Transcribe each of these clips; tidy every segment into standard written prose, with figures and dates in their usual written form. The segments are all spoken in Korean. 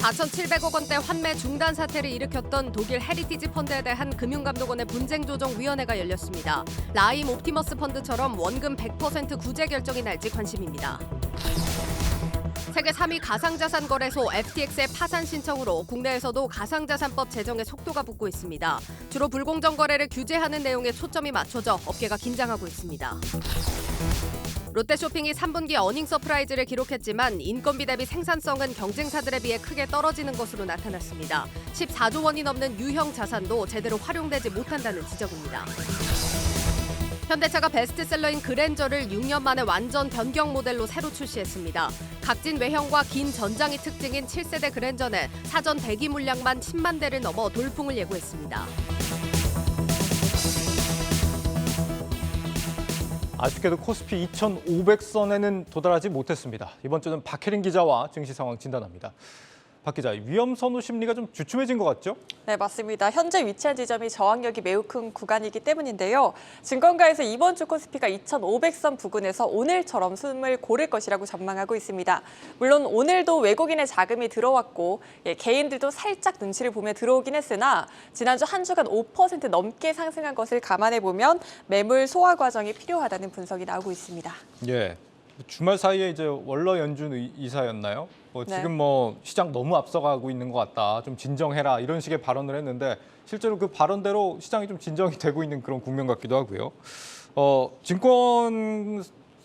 4,700억 원대 환매 중단 사태를 일으켰던 독일 헤리티지 펀드에 대한 금융감독원의 분쟁조정위원회가 열렸습니다. 라임 옵티머스 펀드처럼 원금 100% 구제 결정이 날지 관심입니다. 세계 3위 가상자산 거래소 FTX의 파산 신청으로 국내에서도 가상자산법 제정에 속도가 붙고 있습니다. 주로 불공정 거래를 규제하는 내용에 초점이 맞춰져 업계가 긴장하고 있습니다. 롯데쇼핑이 3분기 어닝 서프라이즈를 기록했지만 인건비 대비 생산성은 경쟁사들에 비해 크게 떨어지는 것으로 나타났습니다. 14조 원이 넘는 유형 자산도 제대로 활용되지 못한다는 지적입니다. 현대차가 베스트셀러인 그랜저를 6년 만에 완전 변경 모델로 새로 출시했습니다. 각진 외형과 긴 전장이 특징인 7세대 그랜저는 사전 대기 물량만 10만 대를 넘어 돌풍을 예고했습니다. 아쉽게도 코스피 2,500선에는 도달하지 못했습니다. 이번 주는 박혜린 기자와 증시 상황 진단합니다. 박 기자, 위험 선호 심리가 좀 주춤해진 것 같죠? 네, 맞습니다. 현재 위치한 지점이 저항력이 매우 큰 구간이기 때문인데요. 증권가에서 이번 주 코스피가 2,500선 부근에서 오늘처럼 숨을 고를 것이라고 전망하고 있습니다. 물론 오늘도 외국인의 자금이 들어왔고 개인들도 살짝 눈치를 보며 들어오긴 했으나 지난주 한 주간 5% 넘게 상승한 것을 감안해 보면 매물 소화 과정이 필요하다는 분석이 나오고 있습니다. 예. 주말 사이에 이제 월러 연준 이사였나요? 지금 시장 너무 앞서가고 있는 것 같다. 좀 진정해라 이런 식의 발언을 했는데 실제로 그 발언대로 시장이 좀 진정이 되고 있는 그런 국면 같기도 하고요.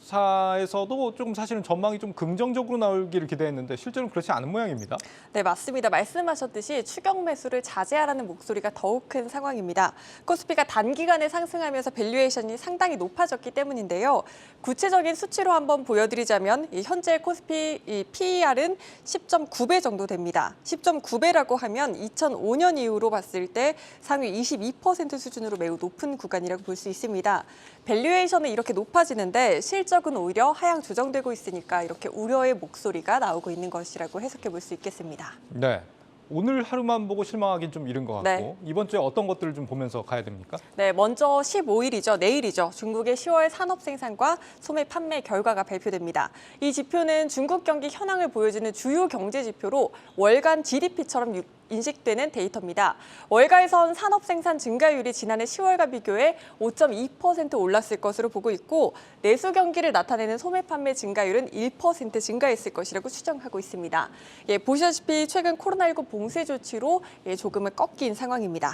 증권사에서도 조금 사실은 전망이 좀 긍정적으로 나오기를 기대했는데 실제로는 그렇지 않은 모양입니다. 네, 맞습니다. 말씀하셨듯이 추격 매수를 자제하라는 목소리가 더욱 큰 상황입니다. 코스피가 단기간에 상승하면서 밸류에이션이 상당히 높아졌기 때문인데요. 구체적인 수치로 한번 보여드리자면 현재 코스피 PER은 10.9배 정도 됩니다. 10.9배라고 하면 2005년 이후로 봤을 때 상위 22% 수준으로 매우 높은 구간이라고 볼 수 있습니다. 밸류에이션은 이렇게 높아지는데 실적은 오히려 하향 조정되고 있으니까 이렇게 우려의 목소리가 나오고 있는 것이라고 해석해 볼 수 있겠습니다. 네. 오늘 하루만 보고 실망하긴 좀 이른 것 같고 네. 이번 주에 어떤 것들을 좀 보면서 가야 됩니까? 네, 먼저 15일이죠. 내일이죠. 중국의 10월 산업 생산과 소매 판매 결과가 발표됩니다. 이 지표는 중국 경기 현황을 보여주는 주요 경제 지표로 월간 GDP처럼 인식되는 데이터입니다. 월가에선 산업 생산 증가율이 지난해 10월과 비교해 5.2% 올랐을 것으로 보고 있고 내수 경기를 나타내는 소매 판매 증가율은 1% 증가했을 것이라고 추정하고 있습니다. 보시다시피 최근 코로나19 봉쇄 조치로 조금은 꺾인 상황입니다.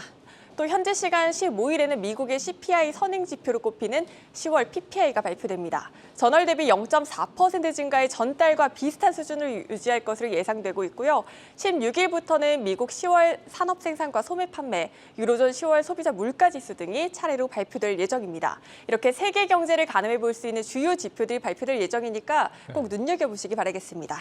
또 현재 시간 15일에는 미국의 CPI 선행 지표로 꼽히는 10월 PPI가 발표됩니다. 전월 대비 0.4% 증가의 전달과 비슷한 수준을 유지할 것으로 예상되고 있고요. 16일부터는 미국 10월 산업 생산과 소매 판매, 유로존 10월 소비자 물가 지수 등이 차례로 발표될 예정입니다. 이렇게 세계 경제를 가늠해 볼 수 있는 주요 지표들이 발표될 예정이니까 꼭 눈여겨보시기 바라겠습니다.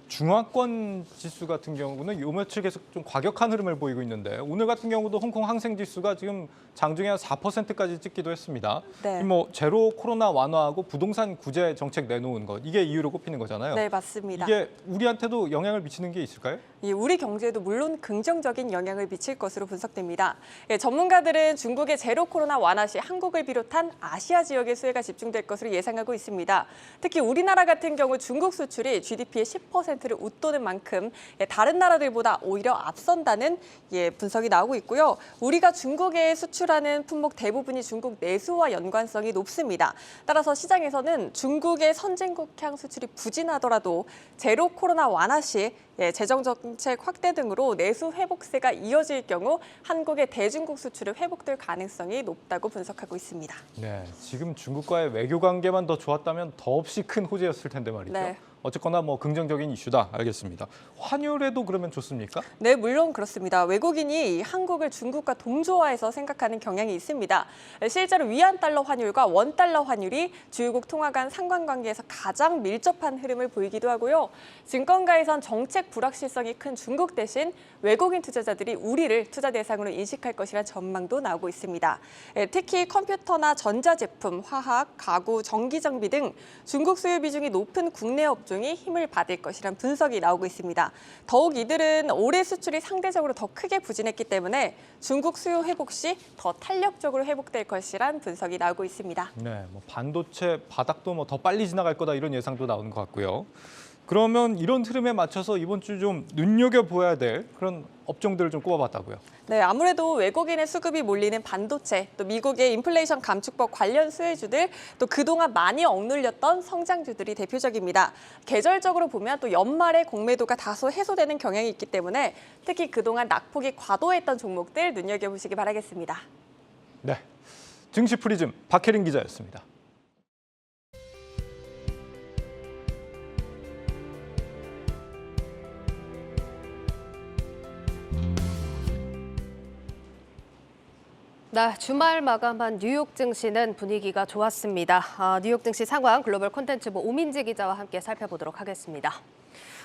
중화권 지수 같은 경우는 요 며칠 계속 좀 과격한 흐름을 보이고 있는데 오늘 같은 경우도 홍콩 항생 지수가 지금 장중에 한 4%까지 찍기도 했습니다. 네. 제로 코로나 완화하고 부동산 구제 정책 내놓은 것 이게 이유로 꼽히는 거잖아요. 네, 맞습니다. 이게 우리한테도 영향을 미치는 게 있을까요? 우리 경제에도 물론 긍정적인 영향을 미칠 것으로 분석됩니다. 전문가들은 중국의 제로 코로나 완화 시 한국을 비롯한 아시아 지역의 수혜가 집중될 것으로 예상하고 있습니다. 특히 우리나라 같은 경우 중국 수출이 GDP의 10%를 웃도는 만큼 다른 나라들보다 오히려 앞선다는 분석이 나오고 있고요. 우리가 중국에 수출하는 품목 대부분이 중국 내수와 연관성이 높습니다. 따라서 시장에서는 중국의 선진국향 수출이 부진하더라도 제로 코로나 완화 시 재정 정책 확대 등으로 내수 회복세가 이어질 경우 한국의 대중국 수출이 회복될 가능성이 높다고 분석하고 있습니다. 네, 지금 중국과의 외교 관계만 더 좋았다면 더없이 큰 호재였을 텐데 말이죠. 네. 어쨌거나 긍정적인 이슈다. 알겠습니다. 환율에도 그러면 좋습니까? 네, 물론 그렇습니다. 외국인이 한국을 중국과 동조화해서 생각하는 경향이 있습니다. 실제로 위안 달러 환율과 원 달러 환율이 주요국 통화 간 상관관계에서 가장 밀접한 흐름을 보이기도 하고요. 증권가에선 정책 불확실성이 큰 중국 대신 외국인 투자자들이 우리를 투자 대상으로 인식할 것이라는 전망도 나오고 있습니다. 특히 컴퓨터나 전자제품, 화학, 가구, 전기장비 등 중국 수요 비중이 높은 국내 업종이 힘을 받을 것이란 분석이 나오고 있습니다. 더욱 이들은 올해 수출이 상대적으로 더 크게 부진했기 때문에 중국 수요 회복 시 더 탄력적으로 회복될 것이란 분석이 나오고 있습니다. 네, 반도체 바닥도 더 빨리 지나갈 거다 이런 예상도 나오는 것 같고요. 그러면 이런 흐름에 맞춰서 이번 주 좀 눈여겨봐야 될 그런 업종들을 좀 꼽아봤다고요. 네, 아무래도 외국인의 수급이 몰리는 반도체, 또 미국의 인플레이션 감축법 관련 수혜주들, 또 그동안 많이 억눌렸던 성장주들이 대표적입니다. 계절적으로 보면 또 연말에 공매도가 다소 해소되는 경향이 있기 때문에 특히 그동안 낙폭이 과도했던 종목들 눈여겨보시기 바라겠습니다. 네, 증시 프리즘 박혜린 기자였습니다. 네, 주말 마감한 뉴욕 증시는 분위기가 좋았습니다. 뉴욕 증시 상황 글로벌 콘텐츠부 오민지 기자와 함께 살펴보도록 하겠습니다.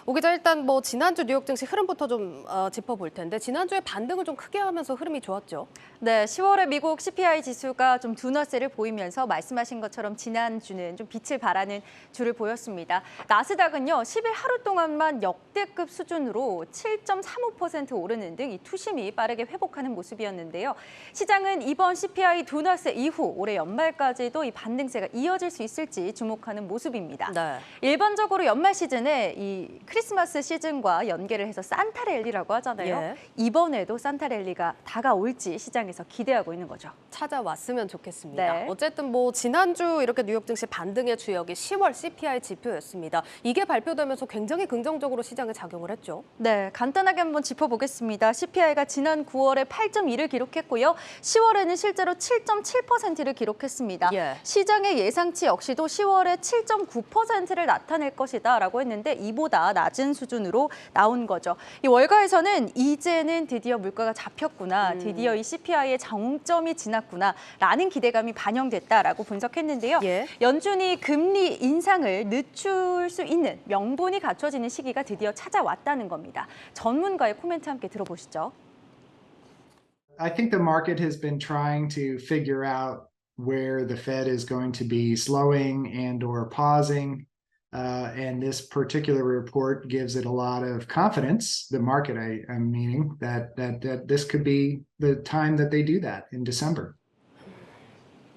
오 기자, 일단 지난주 뉴욕 증시 흐름부터 좀 짚어볼 텐데 지난주에 반등을 좀 크게 하면서 흐름이 좋았죠. 네, 10월에 미국 CPI 지수가 좀 둔화세를 보이면서 말씀하신 것처럼 지난주는 좀 빛을 발하는 주를 보였습니다. 나스닥은요, 10일 하루 동안만 역대급 수준으로 7.35% 오르는 등 이 투심이 빠르게 회복하는 모습이었는데요. 시장은 이번 CPI 둔화세 이후 올해 연말까지도 이 반등세가 이어질 수 있을지 주목하는 모습입니다. 네. 일반적으로 연말 시즌에 이 크리스마스 시즌과 연계를 해서 산타랠리라고 하잖아요. 예. 이번에도 산타랠리가 다가올지 시장에서 기대하고 있는 거죠. 찾아왔으면 좋겠습니다. 네. 어쨌든 지난주 이렇게 뉴욕 증시 반등의 주역이 10월 CPI 지표였습니다. 이게 발표되면서 굉장히 긍정적으로 시장에 작용을 했죠. 네, 간단하게 한번 짚어보겠습니다. CPI가 지난 9월에 8.2를 기록했고요. 10월에는 실제로 7.7%를 기록했습니다. 예. 시장의 예상치 역시도 10월에 7.9%를 나타낼 것이다라고 했는데 이보다 낮은 수준으로 나온 거죠. 이 월가에서는 이제는 드디어 물가가 잡혔구나, 드디어 이 CPI의 정점이 지났구나라는 기대감이 반영됐다라고 분석했는데요. 예. 연준이 금리 인상을 늦출 수 있는 명분이 갖춰지는 시기가 드디어 찾아왔다는 겁니다. 전문가의 코멘트 함께 들어보시죠. I think the market has been trying to figure out where the Fed is going to be slowing and or pausing. And this particular report gives it a lot of confidence, the market, I'm meaning, that this could be the time that they do that in December.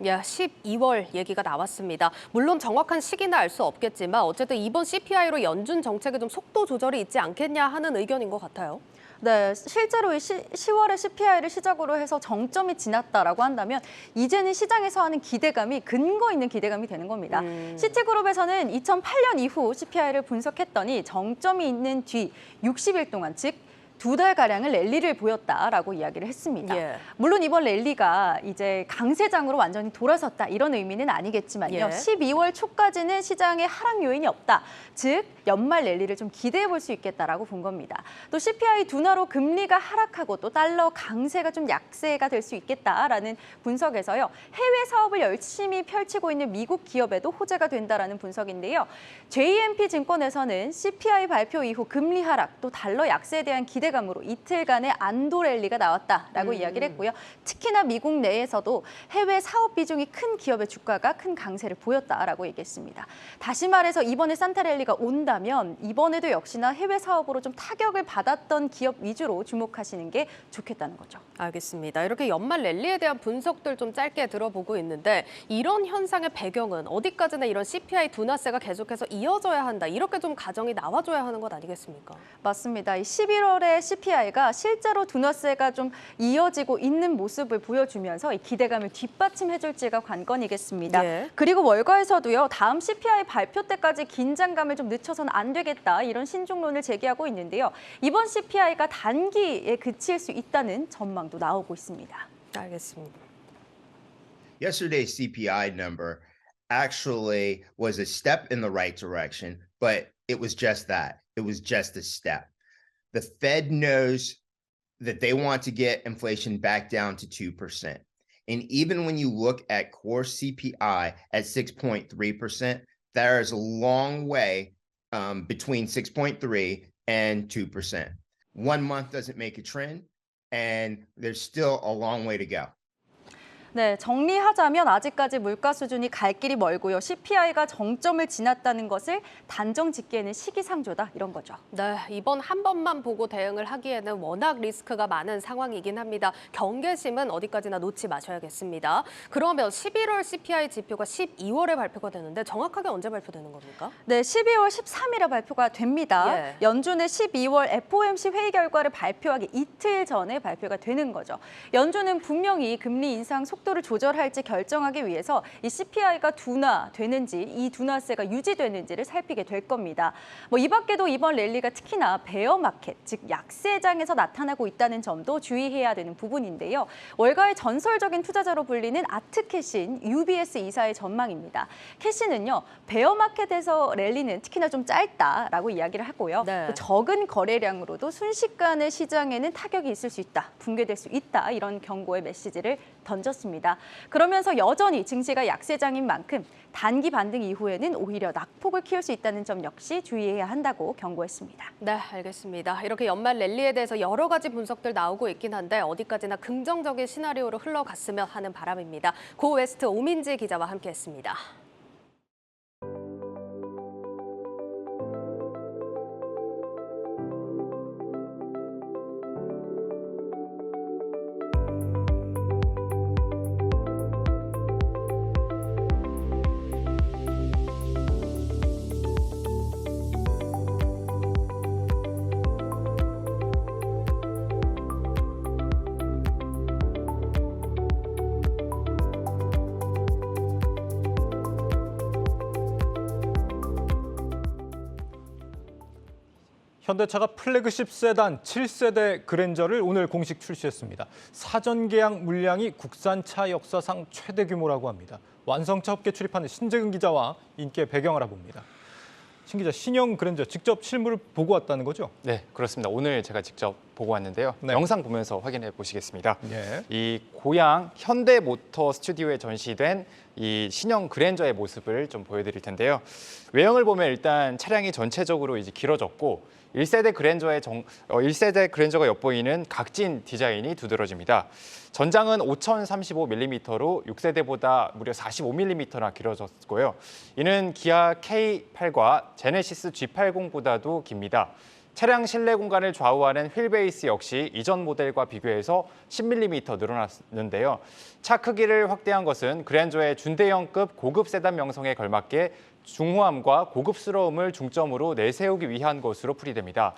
야, 12월 얘기가 나왔습니다. 물론 정확한 시기는 알 수 없겠지만 어쨌든 이번 CPI로 연준 정책에 좀 속도 조절이 있지 않겠냐 하는 의견인 것 같아요. 네, 실제로 10월에 CPI를 시작으로 해서 정점이 지났다라고 한다면 이제는 시장에서 하는 기대감이 근거 있는 기대감이 되는 겁니다. 시티그룹에서는 2008년 이후 CPI를 분석했더니 정점이 있는 뒤 60일 동안, 즉 2달가량을 랠리를 보였다라고 이야기를 했습니다. 예. 물론 이번 랠리가 이제 강세장으로 완전히 돌아섰다 이런 의미는 아니겠지만요. 예. 12월 초까지는 시장에 하락 요인이 없다. 즉 연말 랠리를 좀 기대해 볼 수 있겠다라고 본 겁니다. 또 CPI 둔화로 금리가 하락하고 또 달러 강세가 좀 약세가 될 수 있겠다라는 분석에서요. 해외 사업을 열심히 펼치고 있는 미국 기업에도 호재가 된다라는 분석인데요. JMP 증권에서는 CPI 발표 이후 금리 하락 또 달러 약세에 대한 기대감으로 이틀간의 안도 랠리가 나왔다라고 이야기를 했고요. 특히나 미국 내에서도 해외 사업 비중이 큰 기업의 주가가 큰 강세를 보였다라고 얘기했습니다. 다시 말해서 이번에 산타랠리가 온다면 이번에도 역시나 해외 사업으로 좀 타격을 받았던 기업 위주로 주목하시는 게 좋겠다는 거죠. 알겠습니다. 이렇게 연말 랠리에 대한 분석들 좀 짧게 들어보고 있는데 이런 현상의 배경은 어디까지나 이런 CPI 둔화세가 계속해서 이어져야 한다. 이렇게 좀 가정이 나와줘야 하는 것 아니겠습니까? 맞습니다. 이 11월에 CPI가 실제로 둔화세가 좀 이어지고 있는 모습을 보여주면서 이 기대감을 뒷받침해줄지가 관건이겠습니다. 예. 그리고 월가에서도요. 다음 CPI 발표 때까지 긴장감을 좀 늦춰서는 안 되겠다 이런 신중론을 제기하고 있는데요. 이번 CPI가 단기에 그칠 수 있다는 전망도 나오고 있습니다. 알겠습니다. Yesterday's CPI number actually was a step in the right direction, but it was just that. It was just a step. The Fed knows that they want to get inflation back down to 2%. And even when you look at core CPI at 6.3%, there is a long way between 6.3 and 2%. 1 month doesn't make a trend, and there's still a long way to go. 네, 정리하자면 아직까지 물가 수준이 갈 길이 멀고요. CPI가 정점을 지났다는 것을 단정 짓기에는 시기상조다 이런 거죠. 네, 이번 한 번만 보고 대응을 하기에는 워낙 리스크가 많은 상황이긴 합니다. 경계심은 어디까지나 놓지 마셔야겠습니다. 그러면 11월 CPI 지표가 12월에 발표가 되는데 정확하게 언제 발표되는 겁니까? 네, 12월 13일에 발표가 됩니다. 예. 연준의 12월 FOMC 회의 결과를 발표하기 이틀 전에 발표가 되는 거죠. 연준은 분명히 금리 인상 속도를 조절할지 결정하기 위해서 이 CPI가 둔화되는지, 이 둔화세가 유지되는지를 살피게 될 겁니다. 이 밖에도 이번 랠리가 특히나 베어마켓, 즉 약세장에서 나타나고 있다는 점도 주의해야 되는 부분인데요. 월가의 전설적인 투자자로 불리는 아트캐신 UBS 이사의 전망입니다. 캐시는요, 베어마켓에서 랠리는 특히나 좀 짧다라고 이야기를 하고요. 네. 또 적은 거래량으로도 순식간에 시장에는 타격이 있을 수 있다, 붕괴될 수 있다 이런 경고의 메시지를 던졌습니다. 그러면서 여전히 증시가 약세장인 만큼 단기 반등 이후에는 오히려 낙폭을 키울 수 있다는 점 역시 주의해야 한다고 경고했습니다. 네, 알겠습니다. 이렇게 연말 랠리에 대해서 여러 가지 분석들 나오고 있긴 한데 어디까지나 긍정적인 시나리오로 흘러갔으면 하는 바람입니다. 고웨스트 오민지 기자와 함께했습니다. 현대차가 플래그십 세단 7세대 그랜저를 오늘 공식 출시했습니다. 사전 계약 물량이 국산차 역사상 최대 규모라고 합니다. 완성차 업계 출입하는 신재근 기자와 인기의 배경 알아봅니다. 신 기자, 신형 그랜저 직접 실물을 보고 왔다는 거죠? 네, 그렇습니다. 오늘 제가 직접 보고 왔는데요. 네. 영상 보면서 확인해 보시겠습니다. 예. 이 고향 현대모터 스튜디오에 전시된 이 신형 그랜저의 모습을 좀 보여드릴 텐데요. 외형을 보면 일단 차량이 전체적으로 이제 길어졌고 1세대 그랜저가 엿보이는 각진 디자인이 두드러집니다. 전장은 5035mm로 6세대보다 무려 45mm나 길어졌고요. 이는 기아 K8과 제네시스 G80보다도 깁니다. 차량 실내 공간을 좌우하는 휠베이스 역시 이전 모델과 비교해서 10mm 늘어났는데요. 차 크기를 확대한 것은 그랜저의 준대형급 고급 세단 명성에 걸맞게 중후함과 고급스러움을 중점으로 내세우기 위한 것으로 풀이됩니다.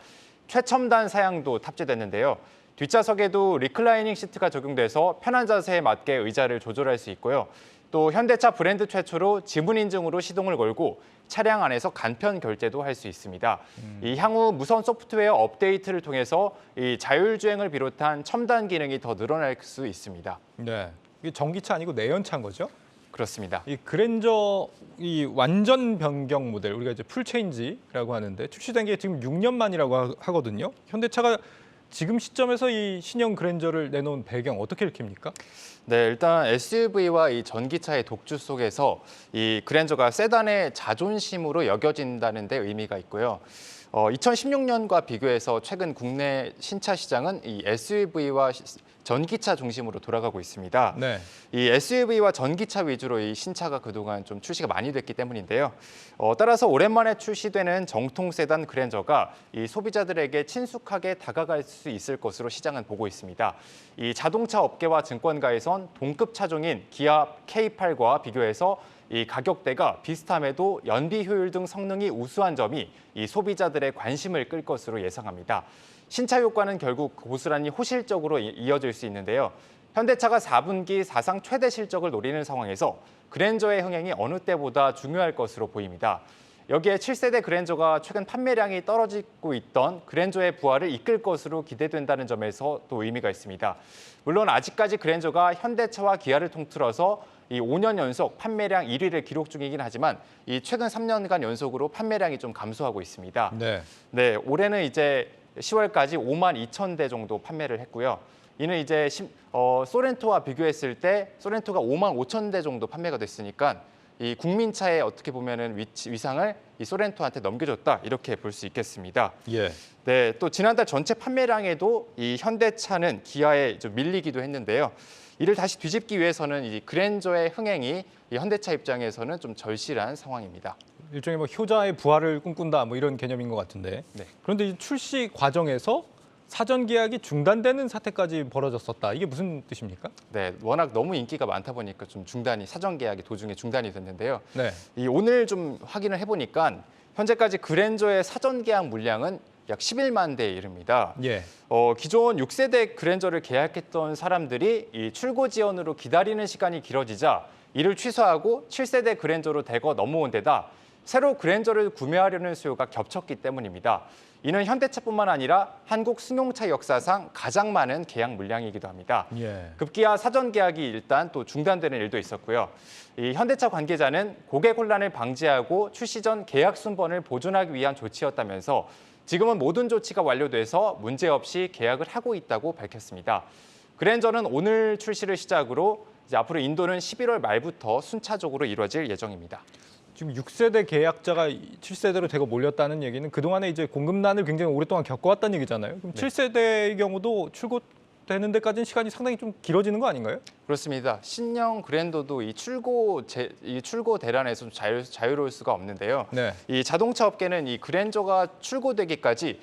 최첨단 사양도 탑재됐는데요. 뒷좌석에도 리클라이닝 시트가 적용돼서 편한 자세에 맞게 의자를 조절할 수 있고요. 또 현대차 브랜드 최초로 지문 인증으로 시동을 걸고 차량 안에서 간편 결제도 할 수 있습니다. 이 향후 무선 소프트웨어 업데이트를 통해서 이 자율주행을 비롯한 첨단 기능이 더 늘어날 수 있습니다. 네. 이게 전기차 아니고 내연차인 거죠? 그렇습니다. 이 그랜저 이 완전 변경 모델, 우리가 이제 풀체인지라고 하는데 출시된 게 지금 6년 만이라고 하거든요. 현대차가 지금 시점에서 이 신형 그랜저를 내놓은 배경 어떻게 읽힙니까? 네, 일단 SUV와 이 전기차의 독주 속에서 이 그랜저가 세단의 자존심으로 여겨진다는 데 의미가 있고요. 2016년과 비교해서 최근 국내 신차 시장은 이 SUV와 전기차 중심으로 돌아가고 있습니다. 네. 이 SUV와 전기차 위주로 이 신차가 그동안 좀 출시가 많이 됐기 때문인데요. 따라서 오랜만에 출시되는 정통 세단 그랜저가 이 소비자들에게 친숙하게 다가갈 수 있을 것으로 시장은 보고 있습니다. 이 자동차 업계와 증권가에선 동급 차종인 기아 K8과 비교해서 이 가격대가 비슷함에도 연비 효율 등 성능이 우수한 점이 이 소비자들의 관심을 끌 것으로 예상합니다. 신차 효과는 결국 고스란히 호실적으로 이어질 수 있는데요. 현대차가 4분기 사상 최대 실적을 노리는 상황에서 그랜저의 흥행이 어느 때보다 중요할 것으로 보입니다. 여기에 7세대 그랜저가 최근 판매량이 떨어지고 있던 그랜저의 부활을 이끌 것으로 기대된다는 점에서 또 의미가 있습니다. 물론 아직까지 그랜저가 현대차와 기아를 통틀어서 이 5년 연속 판매량 1위를 기록 중이긴 하지만 이 최근 3년간 연속으로 판매량이 좀 감소하고 있습니다. 네. 네, 올해는 이제 10월까지 5만 2천 대 정도 판매를 했고요. 이는 이제 소렌토와 비교했을 때 소렌토가 5만 5천 대 정도 판매가 됐으니까 이 국민차의 어떻게 보면은 위상을 이 소렌토한테 넘겨줬다 이렇게 볼 수 있겠습니다. 예. 네, 또 지난달 전체 판매량에도 이 현대차는 기아에 좀 밀리기도 했는데요. 이를 다시 뒤집기 위해서는 이 그랜저의 흥행이 이 현대차 입장에서는 좀 절실한 상황입니다. 일종의 뭐 효자의 부활을 꿈꾼다 뭐 이런 개념인 것 같은데. 네. 그런데 이 출시 과정에서 사전 계약이 중단되는 사태까지 벌어졌었다. 이게 무슨 뜻입니까? 네, 워낙 너무 인기가 많다 보니까 좀 중단이 사전 계약이 도중에 중단이 됐는데요. 네. 이 오늘 좀 확인을 해보니까 현재까지 그랜저의 사전 계약 물량은 약 11만 대에 이릅니다. 예. 기존 6세대 그랜저를 계약했던 사람들이 이 출고 지연으로 기다리는 시간이 길어지자 이를 취소하고 7세대 그랜저로 대거 넘어온 데다 새로 그랜저를 구매하려는 수요가 겹쳤기 때문입니다. 이는 현대차뿐만 아니라 한국 승용차 역사상 가장 많은 계약 물량이기도 합니다. 예. 급기야 사전 계약이 일단 또 중단되는 일도 있었고요. 이 현대차 관계자는 고객 혼란을 방지하고 출시 전 계약 순번을 보존하기 위한 조치였다면서 지금은 모든 조치가 완료돼서 문제없이 계약을 하고 있다고 밝혔습니다. 그랜저는 오늘 출시를 시작으로 이제 앞으로 인도는 11월 말부터 순차적으로 이루어질 예정입니다. 지금 6세대 계약자가 7세대로 대거 몰렸다는 얘기는 그동안에 이제 공급난을 굉장히 오랫동안 겪어왔다는 얘기잖아요. 그럼 네. 7세대의 경우도 출고되는 데까지는 시간이 상당히 좀 길어지는 거 아닌가요? 그렇습니다. 신형 그랜저도 이 출고 대란에서 좀 자유로울 수가 없는데요. 네. 이 자동차 업계는 이 그랜저가 출고되기까지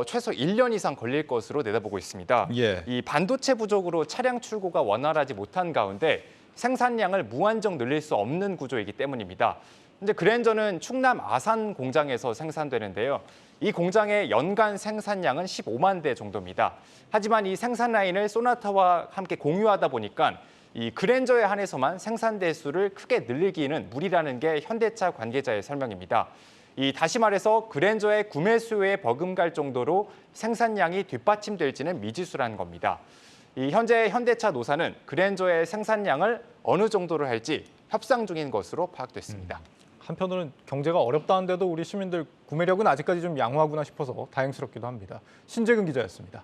최소 1년 이상 걸릴 것으로 내다보고 있습니다. 예. 이 반도체 부족으로 차량 출고가 원활하지 못한 가운데 생산량을 무한정 늘릴 수 없는 구조이기 때문입니다. 현재 그랜저는 충남 아산 공장에서 생산되는데요. 이 공장의 연간 생산량은 15만 대 정도입니다. 하지만 이 생산 라인을 소나타와 함께 공유하다 보니까 이 그랜저에 한해서만 생산 대수를 크게 늘리기는 무리라는 게 현대차 관계자의 설명입니다. 다시 말해서 그랜저의 구매 수요에 버금갈 정도로 생산량이 뒷받침될지는 미지수라는 겁니다. 현재 현대차 노사는 그랜저의 생산량을 어느 정도로 할지 협상 중인 것으로 파악됐습니다. 한편으로는 경제가 어렵다는데도 우리 시민들 구매력은 아직까지 좀 양호하구나 싶어서 다행스럽기도 합니다. 신재근 기자였습니다.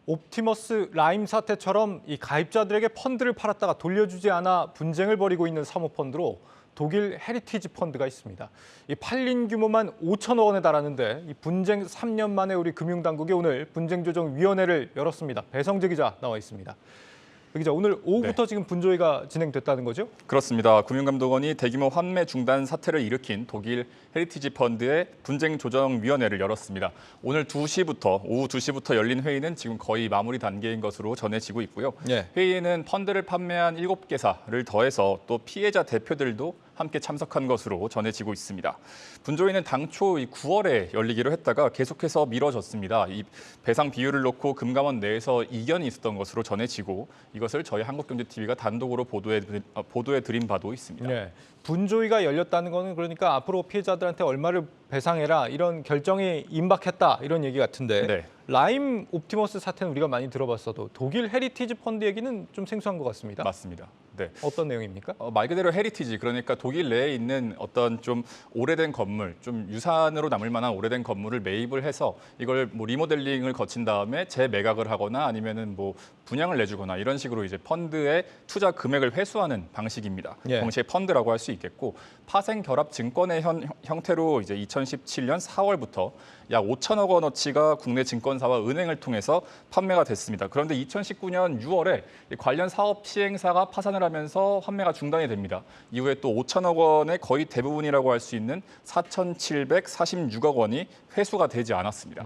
옵티머스 라임 사태처럼 이 가입자들에게 펀드를 팔았다가 돌려주지 않아 분쟁을 벌이고 있는 사모펀드로 독일 헤리티지 펀드가 있습니다. 이 팔린 규모만 5천억 원에 달하는데 이 분쟁 3년 만에 우리 금융당국이 오늘 분쟁조정위원회를 열었습니다. 배성재 기자 나와 있습니다. 기자, 오늘 오후부터 지금 분조회가 진행됐다는 거죠? 그렇습니다. 금융감독원이 대규모 환매 중단 사태를 일으킨 독일 헤리티지 펀드의 분쟁조정위원회를 열었습니다. 오늘 오후 2시부터 열린 회의는 지금 거의 마무리 단계인 것으로 전해지고 있고요. 예. 회의에는 펀드를 판매한 7개사를 더해서 또 피해자 대표들도 함께 참석한 것으로 전해지고 있습니다. 분조회는 당초 9월에 열리기로 했다가 계속해서 미뤄졌습니다. 이 배상 비율을 놓고 금감원 내에서 이견이 있었던 것으로 전해지고 이것을 저희 한국경제TV가 단독으로 보도해 드린 바도 있습니다. 네. 분조위가 열렸다는 거는 그러니까 앞으로 피해자들한테 얼마를 배상해라 이런 결정이 임박했다 이런 얘기 같은데 네. 라임 옵티머스 사태는 우리가 많이 들어봤어도 독일 헤리티지 펀드 얘기는 좀 생소한 것 같습니다. 맞습니다. 네. 어떤 내용입니까? 말 그대로 헤리티지, 그러니까 독일 내에 있는 어떤 좀 오래된 건물, 좀 유산으로 남을 만한 오래된 건물을 매입을 해서 이걸 뭐 리모델링을 거친 다음에 재매각을 하거나 아니면은 뭐 분양을 내주거나 이런 식으로 이제 펀드의 투자 금액을 회수하는 방식입니다. 예. 동시에 펀드라고 할 수 있겠고 파생 결합 증권의 형태로 이제 2017년 4월부터 약 5천억 원어치가 국내 증권사와 은행을 통해서 판매가 됐습니다. 그런데 2019년 6월에 관련 사업 시행사가 파산을 하면서 판매가 중단이 됩니다. 이후에 또 5천억 원의 거의 대부분이라고 할 수 있는 4,746억 원이 회수가 되지 않았습니다.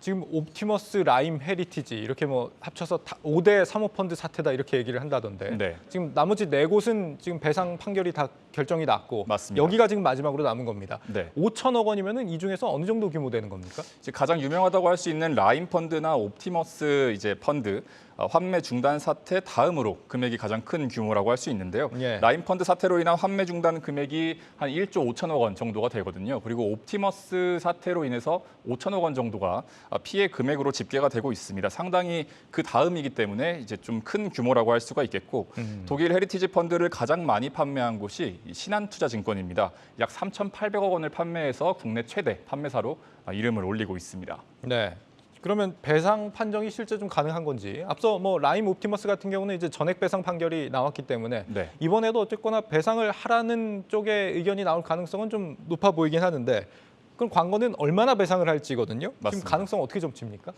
지금 옵티머스, 라임, 헤리티지 이렇게 뭐 합쳐서 5대 사모펀드 사태다 이렇게 얘기를 한다던데 네. 지금 나머지 4곳은 지금 배상 판결이 다 결정이 났고 맞습니다. 여기가 지금 마지막으로 남은 겁니다. 네. 5천억 원이면은 이 중에서 어느 정도 규모 되는 겁니까? 가장 유명하다고 할 수 있는 라임 펀드나 옵티머스 이제 펀드, 환매 중단 사태 다음으로 금액이 가장 큰 규모라고 할 수 있는데요. 예. 라임 펀드 사태로 인한 환매 중단 금액이 한 1조 5천억 원 정도가 되거든요. 그리고 옵티머스 사태로 인해서 5천억 원 정도가 피해 금액으로 집계가 되고 있습니다. 상당히 그 다음이기 때문에 이제 좀 큰 규모라고 할 수가 있겠고 독일 헤리티지 펀드를 가장 많이 판매한 곳이 신한투자증권입니다. 약 3,800억 원을 판매해서 국내 최대 판매사로 이름을 올리고 있습니다. 네. 그러면 배상 판정이 실제 좀 가능한 건지 앞서 뭐 라임 옵티머스 같은 경우는 이제 전액 배상 판결이 나왔기 때문에 네. 이번에도 어쨌거나 배상을 하라는 쪽의 의견이 나올 가능성은 좀 높아 보이긴 하는데 그럼 광고는 얼마나 배상을 할지거든요. 지금 맞습니다. 가능성 어떻게 좀 칩니까?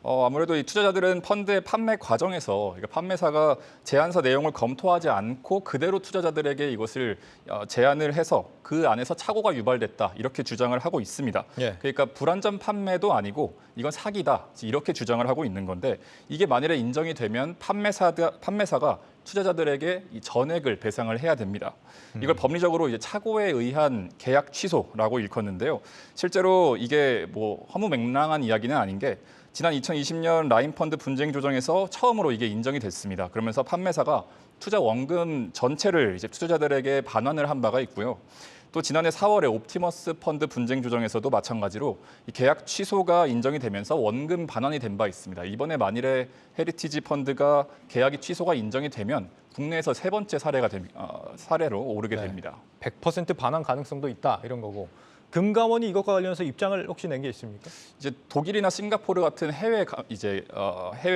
아무래도 이 투자자들은 펀드의 판매 과정에서 그러니까 판매사가 제안서 내용을 검토하지 않고 그대로 투자자들에게 이것을 제안을 해서 그 안에서 착오가 유발됐다 이렇게 주장을 하고 있습니다. 예. 그러니까 불안전 판매도 아니고 이건 사기다 이렇게 주장을 하고 있는 건데 이게 만일에 인정이 되면 판매사가 투자자들에게 이 전액을 배상을 해야 됩니다. 이걸 법리적으로 이제 착오에 의한 계약 취소라고 일컫는데요. 실제로 이게 뭐 허무맹랑한 이야기는 아닌 게 지난 2020년 라임 펀드 분쟁 조정에서 처음으로 이게 인정이 됐습니다. 그러면서 판매사가 투자 원금 전체를 이제 투자자들에게 반환을 한 바가 있고요. 또 지난해 4월에 옵티머스 펀드 분쟁 조정에서도 마찬가지로 이 계약 취소가 인정이 되면서 원금 반환이 된 바 있습니다. 이번에 만일에 헤리티지 펀드가 계약이 취소가 인정이 되면 국내에서 세 번째 사례로 오르게 네. 됩니다. 100% 반환 가능성도 있다 이런 거고 금감원이 이것과 관련해서 입장을 혹시 낸 게 있습니까? 이제 독일이나 싱가포르 같은 해외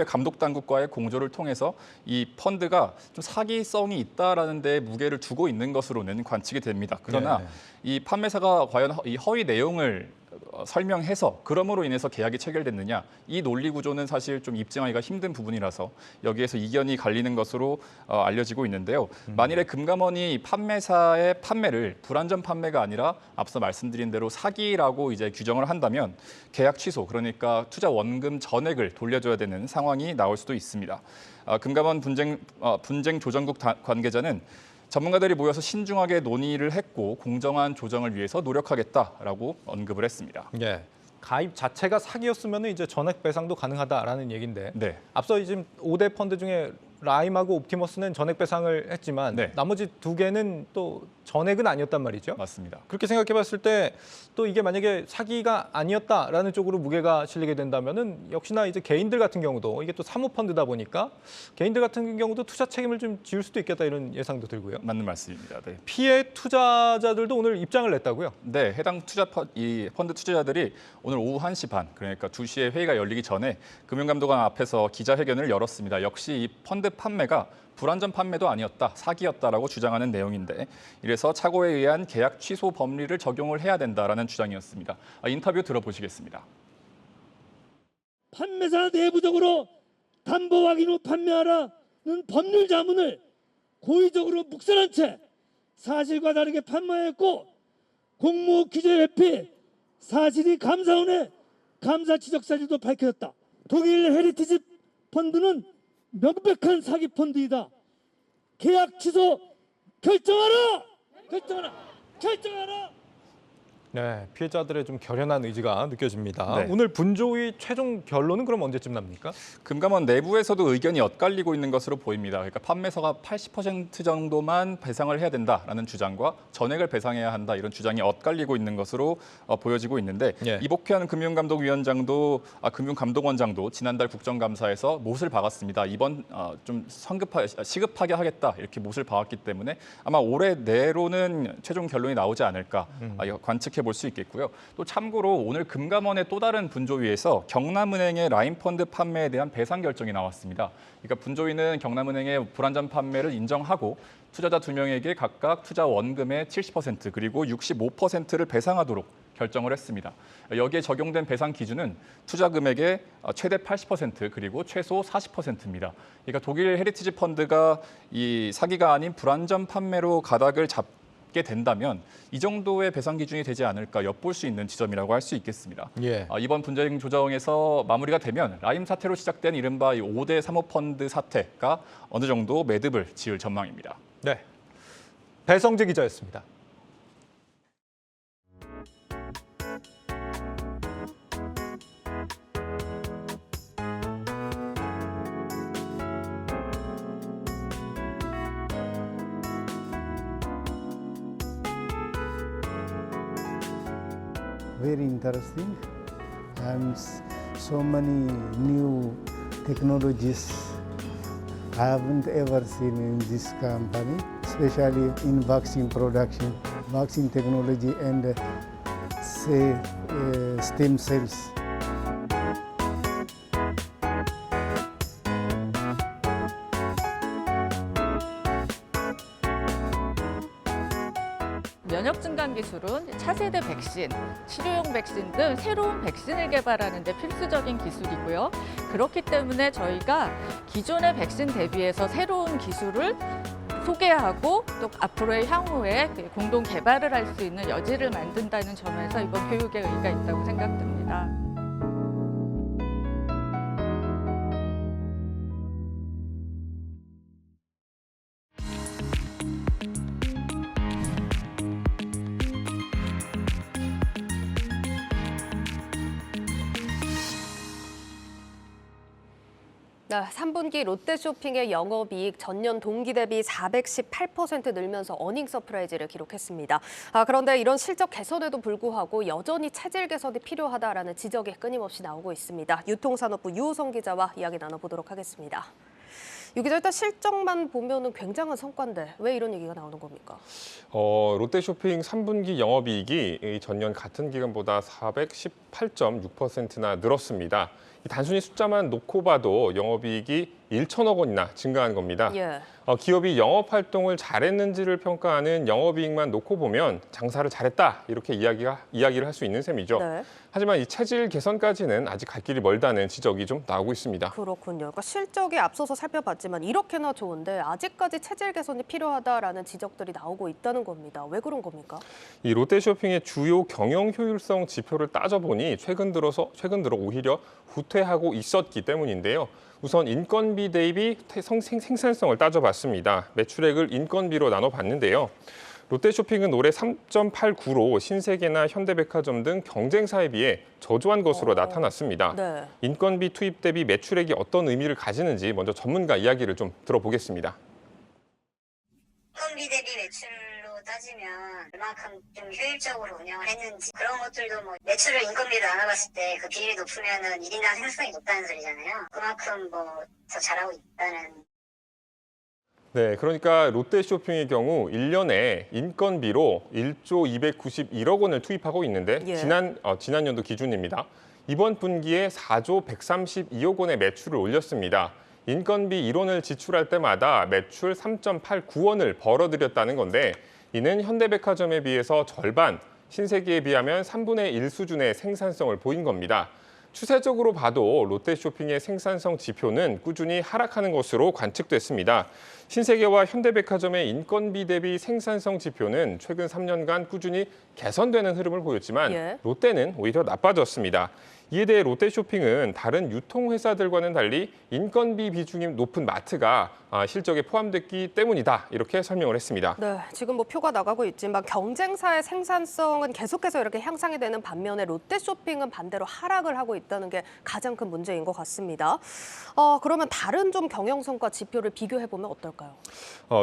감독 당국과의 공조를 통해서 이 펀드가 좀 사기성이 있다라는 데 무게를 두고 있는 것으로는 관측이 됩니다. 그러나 네. 이 판매사가 과연 이 허위 내용을 설명해서 그럼으로 인해서 계약이 체결됐느냐 이 논리 구조는 사실 좀 입증하기가 힘든 부분이라서 여기에서 이견이 갈리는 것으로 알려지고 있는데요. 만일에 금감원이 판매사의 판매를 불안전 판매가 아니라 앞서 말씀드린 대로 사기라고 이제 규정을 한다면 계약 취소 그러니까 투자 원금 전액을 돌려줘야 되는 상황이 나올 수도 있습니다. 금감원 분쟁 조정국 관계자는 전문가들이 모여서 신중하게 논의를 했고 공정한 조정을 위해서 노력하겠다라고 언급을 했습니다. 예. 가입 자체가 사기였으면 이제 전액 배상도 가능하다라는 얘기인데 네. 앞서 지금 5대 펀드 중에 라임하고 옵티머스는 전액 배상을 했지만 네. 나머지 두 개는 또 전액은 아니었단 말이죠. 맞습니다. 그렇게 생각해 봤을 때 또 이게 만약에 사기가 아니었다라는 쪽으로 무게가 실리게 된다면은 역시나 이제 개인들 같은 경우도 이게 또 사모펀드다 보니까 개인들 같은 경우도 투자 책임을 좀 지울 수도 있겠다 이런 예상도 들고요. 맞는 말씀입니다. 네. 피해 투자자들도 오늘 입장을 냈다고요? 네, 해당 이 펀드 투자자들이 오늘 오후 1시 반, 그러니까 2시에 회의가 열리기 전에 금융감독원 앞에서 기자회견을 열었습니다. 역시 이 펀드 판매가 불안전 판매도 아니었다, 사기였다라고 주장하는 내용인데 이래서 착오에 의한 계약 취소 법리를 적용을 해야 된다라는 주장이었습니다. 인터뷰 들어보시겠습니다. 판매사 내부적으로 담보 확인 후 판매하라는 법률 자문을 고의적으로 묵살한 채 사실과 다르게 판매했고 공모 규제 회피 사실이 감사원의 감사 지적 사실도 밝혀졌다. 독일 헤리티지 펀드는 명백한 사기 펀드이다. 계약 취소 결정하라! 결정하라! 네, 피해자들의 좀 결연한 의지가 느껴집니다. 네. 오늘 분조의 최종 결론은 그럼 언제쯤 납니까? 금감원 내부에서도 의견이 엇갈리고 있는 것으로 보입니다. 그러니까 판매사가 80% 정도만 배상을 해야 된다라는 주장과 전액을 배상해야 한다 이런 주장이 엇갈리고 있는 것으로 보여지고 있는데 예. 이복현 금융감독원장도 지난달 국정감사에서 못을 박았습니다. 이번 좀 시급하게 하겠다 이렇게 못을 박았기 때문에 아마 올해 내로는 최종 결론이 나오지 않을까 관측해 볼 수 있겠고요. 또 참고로 오늘 금감원의 또 다른 분조위에서 경남은행의 라임 펀드 판매에 대한 배상 결정이 나왔습니다. 그러니까 분조위는 경남은행의 불안전 판매를 인정하고 투자자 2명에게 각각 투자 원금의 70% 그리고 65%를 배상하도록 결정을 했습니다. 여기에 적용된 배상 기준은 투자 금액의 최대 80% 그리고 최소 40%입니다. 그러니까 독일 헤리티지 펀드가 이 사기가 아닌 불안전 판매로 가닥을 잡게 된다면 이 정도의 배상 기준이 되지 않을까 엿볼 수 있는 지점이라고 할 수 있겠습니다. 예. 이번 분쟁 조정에서 마무리가 되면 라임 사태로 시작된 이른바 5대 사모펀드 사태가 어느 정도 매듭을 지을 전망입니다. 네, 배성재 기자였습니다. very interesting and so many new technologies I haven't ever seen in this company, especially in vaccine production, vaccine technology and stem cells. 면역 증강 기술은 차세대 백신, 치료용 백신 등 새로운 백신을 개발하는 데 필수적인 기술이고요. 그렇기 때문에 저희가 기존의 백신 대비해서 새로운 기술을 소개하고 또 앞으로의 향후에 공동 개발을 할 수 있는 여지를 만든다는 점에서 이번 교육에 의의가 있다고 생각됩니다. 네, 3분기 롯데쇼핑의 영업이익 전년 동기 대비 418% 늘면서 어닝 서프라이즈를 기록했습니다. 그런데 이런 실적 개선에도 불구하고 여전히 체질 개선이 필요하다라는 지적이 끊임없이 나오고 있습니다. 유통산업부 유호성 기자와 이야기 나눠보도록 하겠습니다. 유 기자, 일단 실적만 보면은 굉장한 성과인데 왜 이런 얘기가 나오는 겁니까? 롯데쇼핑 3분기 영업이익이 전년 같은 기간보다 418.6%나 늘었습니다. 단순히 숫자만 놓고 봐도 영업이익이 1천억 원이나 증가한 겁니다. 예. 기업이 영업 활동을 잘했는지를 평가하는 영업이익만 놓고 보면 장사를 잘했다 이렇게 이야기를 할 수 있는 셈이죠. 네. 하지만 이 체질 개선까지는 아직 갈 길이 멀다는 지적이 좀 나오고 있습니다. 그렇군요. 그러니까 실적이 앞서서 살펴봤지만 이렇게나 좋은데 아직까지 체질 개선이 필요하다라는 지적들이 나오고 있다는 겁니다. 왜 그런 겁니까? 이 롯데쇼핑의 주요 경영 효율성 지표를 따져보니 최근 들어 오히려 후퇴하고 있었기 때문인데요. 우선 인건비 대비 생산성을 따져봤습니다. 매출액을 인건비로 나눠봤는데요. 롯데쇼핑은 올해 3.89로 신세계나 현대백화점 등 경쟁사에 비해 저조한 것으로 나타났습니다. 네. 인건비 투입 대비 매출액이 어떤 의미를 가지는지 먼저 전문가 이야기를 좀 들어보겠습니다. 인건비 대비 매출로 따지면 얼마큼 좀 효율적으로 운영을 했는지 그런 것들도 뭐 매출을 인건비로 나눠봤을 때 그 비율이 높으면은 1인당 생산성이 높다는 소리잖아요. 그만큼 뭐 더 잘하고 있다는. 네, 그러니까 롯데쇼핑의 경우 1년에 인건비로 1조 291억 원을 투입하고 있는데 예. 지난 연도 기준입니다. 이번 분기에 4조 132억 원의 매출을 올렸습니다. 인건비 1원을 지출할 때마다 매출 3.89원을 벌어들였다는 건데 이는 현대백화점에 비해서 절반, 신세계에 비하면 3분의 1 수준의 생산성을 보인 겁니다. 추세적으로 봐도 롯데쇼핑의 생산성 지표는 꾸준히 하락하는 것으로 관측됐습니다. 신세계와 현대백화점의 인건비 대비 생산성 지표는 최근 3년간 꾸준히 개선되는 흐름을 보였지만 예. 롯데는 오히려 나빠졌습니다. 이에 대해 롯데쇼핑은 다른 유통회사들과는 달리 인건비 비중이 높은 마트가 실적에 포함됐기 때문이다 이렇게 설명을 했습니다. 네, 지금 뭐 표가 나가고 있지만 경쟁사의 생산성은 계속해서 이렇게 향상이 되는 반면에 롯데쇼핑은 반대로 하락을 하고 있다는 게 가장 큰 문제인 것 같습니다. 그러면 다른 좀 경영성과 지표를 비교해보면 어떨까요?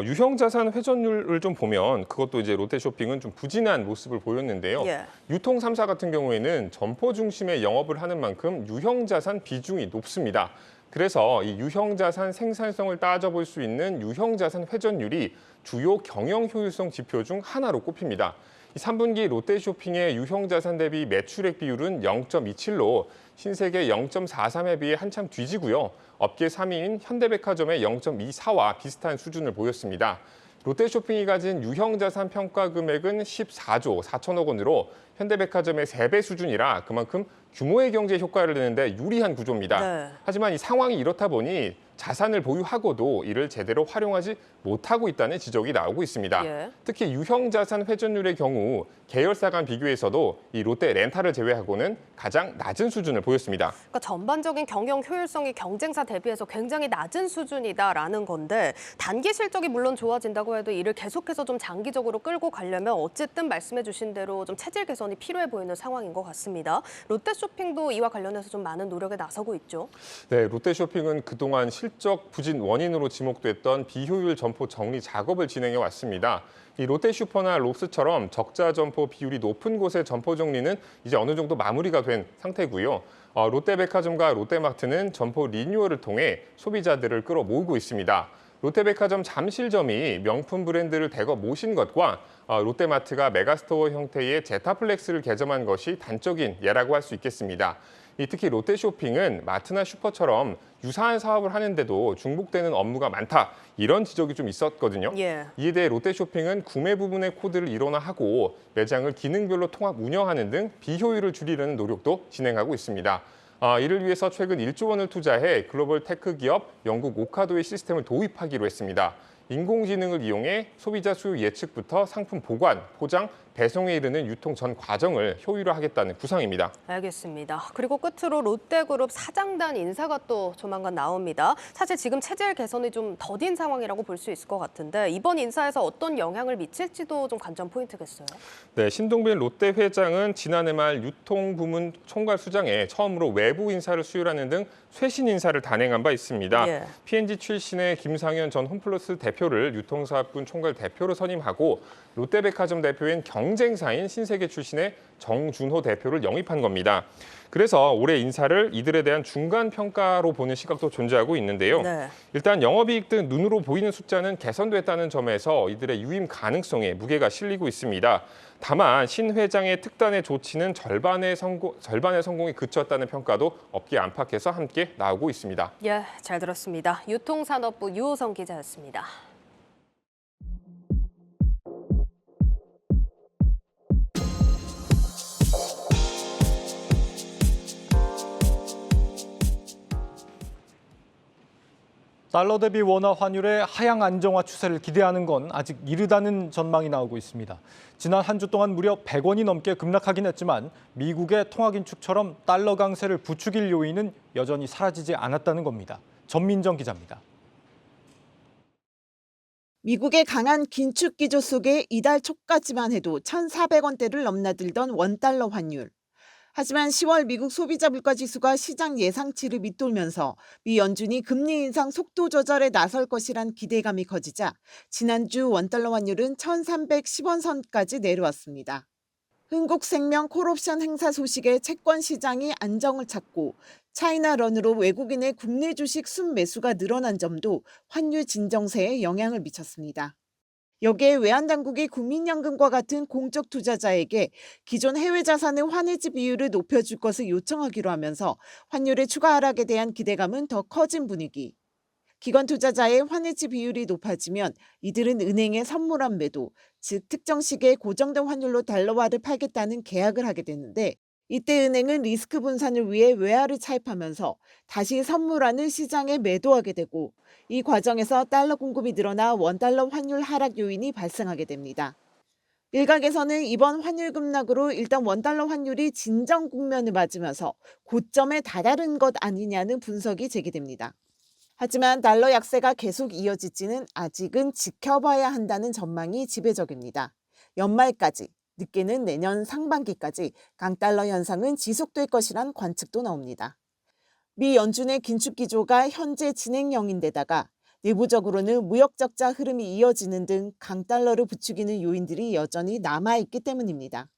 유형자산 회전율을 좀 보면 그것도 이제 롯데쇼핑은 좀 부진한 모습을 보였는데요. 예. 유통 3사 같은 경우에는 점포 중심의 영업을 하는 만큼 유형자산 비중이 높습니다. 그래서 이 유형자산 생산성을 따져볼 수 있는 유형자산 회전율이 주요 경영 효율성 지표 중 하나로 꼽힙니다. 3분기 롯데쇼핑의 유형자산 대비 매출액 비율은 0.27로 신세계 0.43에 비해 한참 뒤지고요. 업계 3위인 현대백화점의 0.24와 비슷한 수준을 보였습니다. 롯데쇼핑이 가진 유형자산 평가 금액은 14조 4천억 원으로 현대백화점의 3배 수준이라 그만큼 규모의 경제 효과를 내는데 유리한 구조입니다. 네. 하지만 이 상황이 이렇다 보니 자산을 보유하고도 이를 제대로 활용하지 못하고 있다는 지적이 나오고 있습니다. 예. 특히 유형자산 회전율의 경우 계열사 간 비교에서도 이 롯데 렌탈을 제외하고는 가장 낮은 수준을 보였습니다. 그러니까 전반적인 경영 효율성이 경쟁사 대비해서 굉장히 낮은 수준이다라는 건데 단기 실적이 물론 좋아진다고 해도 이를 계속해서 좀 장기적으로 끌고 가려면 어쨌든 말씀해 주신 대로 좀 체질 개선이 개선이 필요해 보이는 상황인 것 같습니다. 롯데쇼핑도 이와 관련해서 좀 많은 노력에 나서고 있죠. 네, 롯데쇼핑은 그동안 실적 부진 원인으로 지목됐던 비효율 점포 정리 작업을 진행해 왔습니다. 이 롯데슈퍼나 롭스처럼 적자 점포 비율이 높은 곳의 점포 정리는 이제 어느 정도 마무리가 된 상태고요. 롯데백화점과 롯데마트는 점포 리뉴얼을 통해 소비자들을 끌어모으고 있습니다. 롯데백화점 잠실점이 명품 브랜드를 대거 모신 것과 롯데마트가 메가스토어 형태의 제타플렉스를 개점한 것이 단적인 예라고 할 수 있겠습니다. 특히 롯데쇼핑은 마트나 슈퍼처럼 유사한 사업을 하는데도 중복되는 업무가 많다, 이런 지적이 좀 있었거든요. 예. 이에 대해 롯데쇼핑은 구매 부분의 코드를 일원화하고 매장을 기능별로 통합 운영하는 등 비효율을 줄이려는 노력도 진행하고 있습니다. 이를 위해서 최근 1조 원을 투자해 글로벌 테크 기업 영국 오카도의 시스템을 도입하기로 했습니다. 인공지능을 이용해 소비자 수요 예측부터 상품 보관, 포장, 배송에 이르는 유통 전 과정을 효율화하겠다는 구상입니다. 알겠습니다. 그리고 끝으로 롯데그룹 사장단 인사가 또 조만간 나옵니다. 사실 지금 체질 개선이 좀 더딘 상황이라고 볼 수 있을 것 같은데 이번 인사에서 어떤 영향을 미칠지도 좀 관전 포인트겠어요. 네, 신동빈 롯데 회장은 지난해 말 유통부문 총괄 수장에 처음으로 외부 인사를 수율하는 등 쇄신 인사를 단행한 바 있습니다. 예. P&G 출신의 김상현 전 홈플러스 대표를 유통사업군 총괄 대표로 선임하고 롯데백화점 대표인 경쟁사인 신세계 출신의 정준호 대표를 영입한 겁니다. 그래서 올해 인사를 이들에 대한 중간 평가로 보는 시각도 존재하고 있는데요. 네. 일단 영업이익 등 눈으로 보이는 숫자는 개선됐다는 점에서 이들의 유임 가능성에 무게가 실리고 있습니다. 다만 신 회장의 특단의 조치는 절반의 성공에 그쳤다는 평가도 업계 안팎에서 함께 나오고 있습니다. 예, 잘 들었습니다. 유통산업부 유호성 기자였습니다. 달러 대비 원화 환율의 하향 안정화 추세를 기대하는 건 아직 이르다는 전망이 나오고 있습니다. 지난 한 주 동안 무려 100원이 넘게 급락하긴 했지만 미국의 통화긴축처럼 달러 강세를 부추길 요인은 여전히 사라지지 않았다는 겁니다. 전민정 기자입니다. 미국의 강한 긴축 기조 속에 이달 초까지만 해도 1,400원대를 넘나들던 원달러 환율. 하지만 10월 미국 소비자 물가지수가 시장 예상치를 밑돌면서 미 연준이 금리 인상 속도 조절에 나설 것이란 기대감이 커지자 지난주 원달러 환율은 1,310원 선까지 내려왔습니다. 흥국생명 콜옵션 행사 소식에 채권 시장이 안정을 찾고 차이나런으로 외국인의 국내 주식 순매수가 늘어난 점도 환율 진정세에 영향을 미쳤습니다. 여기에 외환당국이 국민연금과 같은 공적 투자자에게 기존 해외 자산의 환해지 비율을 높여줄 것을 요청하기로 하면서 환율의 추가 하락에 대한 기대감은 더 커진 분위기. 기관 투자자의 환해지 비율이 높아지면 이들은 은행에 선물한 매도, 즉 특정 시기에 고정된 환율로 달러화를 팔겠다는 계약을 하게 되는데 이때 은행은 리스크 분산을 위해 외화를 차입하면서 다시 선물안을 시장에 매도하게 되고 이 과정에서 달러 공급이 늘어나 원달러 환율 하락 요인이 발생하게 됩니다. 일각에서는 이번 환율 급락으로 일단 원달러 환율이 진정 국면을 맞으면서 고점에 다다른 것 아니냐는 분석이 제기됩니다. 하지만 달러 약세가 계속 이어질지는 아직은 지켜봐야 한다는 전망이 지배적입니다. 연말까지, 늦게는 내년 상반기까지 강달러 현상은 지속될 것이란 관측도 나옵니다. 미 연준의 긴축 기조가 현재 진행형인데다가 내부적으로는 무역 적자 흐름이 이어지는 등 강달러를 부추기는 요인들이 여전히 남아있기 때문입니다.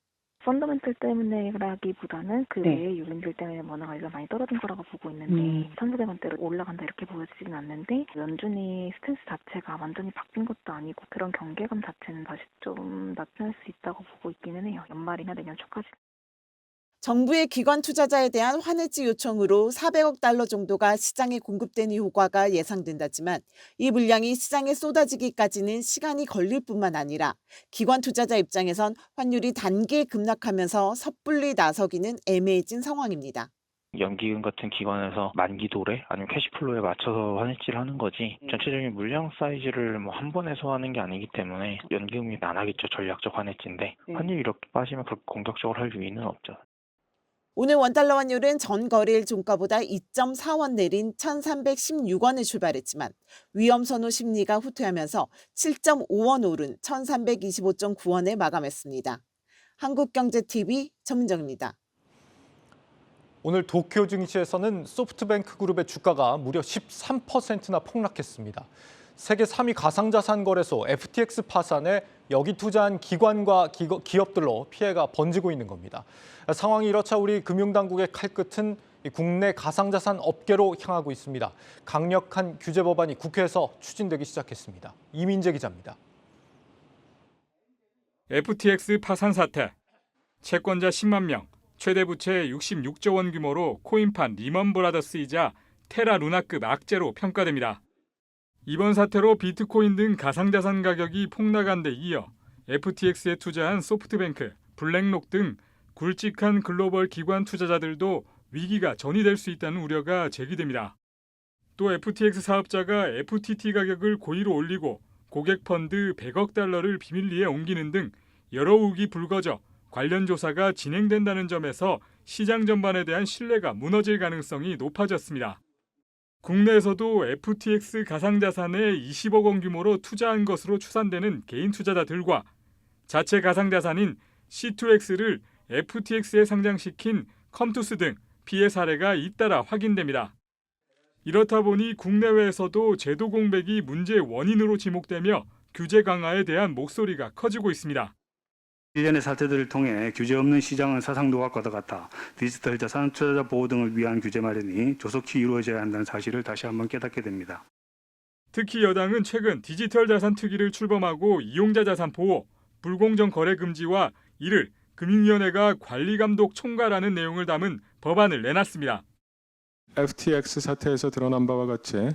펀더멘털 때문에라기보다는 그 외의 요인들 때문에 원화가 많이 떨어진 거라고 보고 있는데 1,900원대로 올라간다 이렇게 보여지지는 않는데 연준이 스탠스 자체가 완전히 바뀐 것도 아니고 그런 경계감 자체는 다시 좀 나타날 수 있다고 보고 있기는 해요. 연말이나 내년 초까지. 정부의 기관 투자자에 대한 환해지 요청으로 400억 달러 정도가 시장에 공급되는 효과가 예상된다지만 이 물량이 시장에 쏟아지기까지는 시간이 걸릴 뿐만 아니라 기관 투자자 입장에선 환율이 단계 급락하면서 섣불리 나서기는 애매해진 상황입니다. 연기금 같은 기관에서 만기 도래 아니면 캐시플로에 맞춰서 환해지를 하는 거지 전체적인 물량 사이즈를 한 번에 소화하는 게 아니기 때문에 연기금이 안 하겠죠. 전략적 환해지인데 환율이 이렇게 빠지면 그렇게 공격적으로 할 요인은 없죠. 오늘 원달러 환율은 전 거래일 종가보다 2.4원 내린 1,316원을 출발했지만 위험 선호 심리가 후퇴하면서 7.5원 오른 1,325.9원에 마감했습니다. 한국경제TV 전민정입니다. 오늘 도쿄 증시에서는 소프트뱅크 그룹의 주가가 무려 13%나 폭락했습니다. 세계 3위 가상자산 거래소 FTX 파산에 여기 투자한 기관과 기업들로 피해가 번지고 있는 겁니다. 상황이 이렇자 우리 금융당국의 칼끝은 국내 가상자산 업계로 향하고 있습니다. 강력한 규제 법안이 국회에서 추진되기 시작했습니다. 이민재 기자입니다. FTX 파산 사태, 채권자 10만 명, 최대 부채 66조 원 규모로 코인판 리먼브라더스이자 테라루나급 악재로 평가됩니다. 이번 사태로 비트코인 등 가상자산 가격이 폭락한 데 이어 FTX에 투자한 소프트뱅크, 블랙록 등 굵직한 글로벌 기관 투자자들도 위기가 전이될 수 있다는 우려가 제기됩니다. 또 FTX 사업자가 FTT 가격을 고의로 올리고 고객 펀드 100억 달러를 비밀리에 옮기는 등 여러 우기 불거져 관련 조사가 진행된다는 점에서 시장 전반에 대한 신뢰가 무너질 가능성이 높아졌습니다. 국내에서도 FTX 가상자산에 20억 원 규모로 투자한 것으로 추산되는 개인 투자자들과 자체 가상자산인 C2X를 FTX에 상장시킨 컴투스 등 피해 사례가 잇따라 확인됩니다. 이렇다 보니 국내외에서도 제도 공백이 문제의 원인으로 지목되며 규제 강화에 대한 목소리가 커지고 있습니다. 이전의 사태들을 통해 규제 없는 시장은 사상 노각과도 같아 디지털 자산 투자자 보호 등을 위한 규제 마련이 조속히 이루어져야 한다는 사실을 다시 한번 깨닫게 됩니다. 특히 여당은 최근 디지털 자산 특위를 출범하고 이용자 자산 보호, 불공정 거래 금지와 이를 금융위원회가 관리 감독 총괄하는 내용을 담은 법안을 내놨습니다. FTX 사태에서 드러난 바와 같이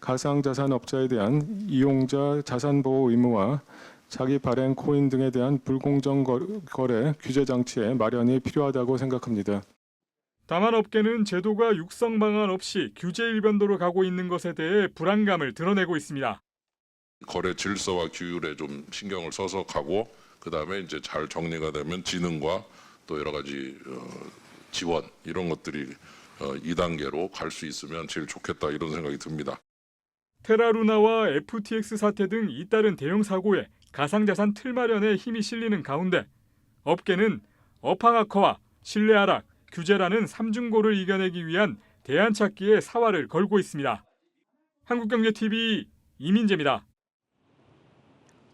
가상자산 업자에 대한 이용자 자산 보호 의무와 자기 발행 코인 등에 대한 불공정 거래 규제 장치의 마련이 필요하다고 생각합니다. 다만 업계는 제도가 육성 방안 없이 규제 일변도로 가고 있는 것에 대해 불안감을 드러내고 있습니다. 거래 질서와 규율에 좀 신경을 써서 가고 그다음에 이제 잘 정리가 되면 지능과 또 여러 가지 지원 이런 것들이 2단계로 갈 수 있으면 제일 좋겠다 이런 생각이 듭니다. 테라루나와 FTX 사태 등 잇따른 대형 사고에 가상자산 틀 마련에 힘이 실리는 가운데 업계는 업황악화와 신뢰 하락, 규제라는 삼중고를 이겨내기 위한 대안 찾기에 사활을 걸고 있습니다. 한국경제TV 이민재입니다.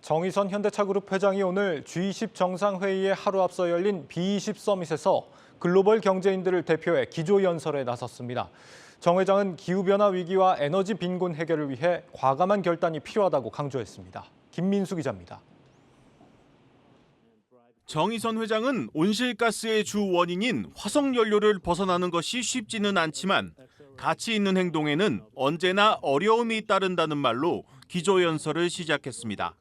정의선 현대차그룹 회장이 오늘 G20 정상회의에 하루 앞서 열린 B20 서밋에서 글로벌 경제인들을 대표해 기조연설에 나섰습니다. 정 회장은 기후변화 위기와 에너지 빈곤 해결을 위해 과감한 결단이 필요하다고 강조했습니다. 김민수 기자입니다. 정의선 회장은 온실가스의 주 원인인 화석연료를 벗어나는 것이 쉽지는 않지만 가치 있는 행동에는 언제나 어려움이 따른다는 말로 기조연설을 시작했습니다.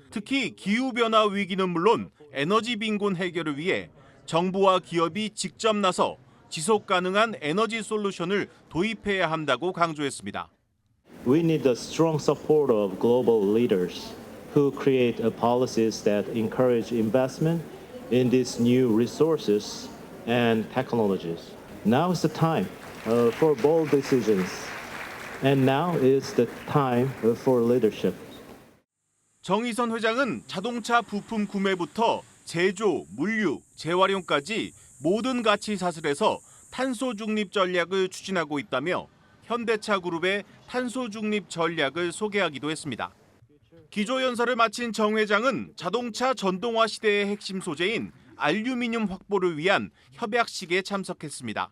특히 기후변화 위기는 물론 에너지 빈곤 해결을 위해 정부와 기업이 직접 나서 지속 가능한 에너지 솔루션을 도입해야 한다고 강조했습니다. We need the strong support of global leaders who create policies that encourage investment in these new resources and technologies. Now is the time for bold decisions, and now is the time for leadership. 정의선 회장은 자동차 부품 구매부터 제조, 물류, 재활용까지 모든 가치 사슬에서 탄소 중립 전략을 추진하고 있다며 현대차 그룹의 탄소 중립 전략을 소개하기도 했습니다. 기조연설을 마친 정 회장은 자동차 전동화 시대의 핵심 소재인 알루미늄 확보를 위한 협약식에 참석했습니다.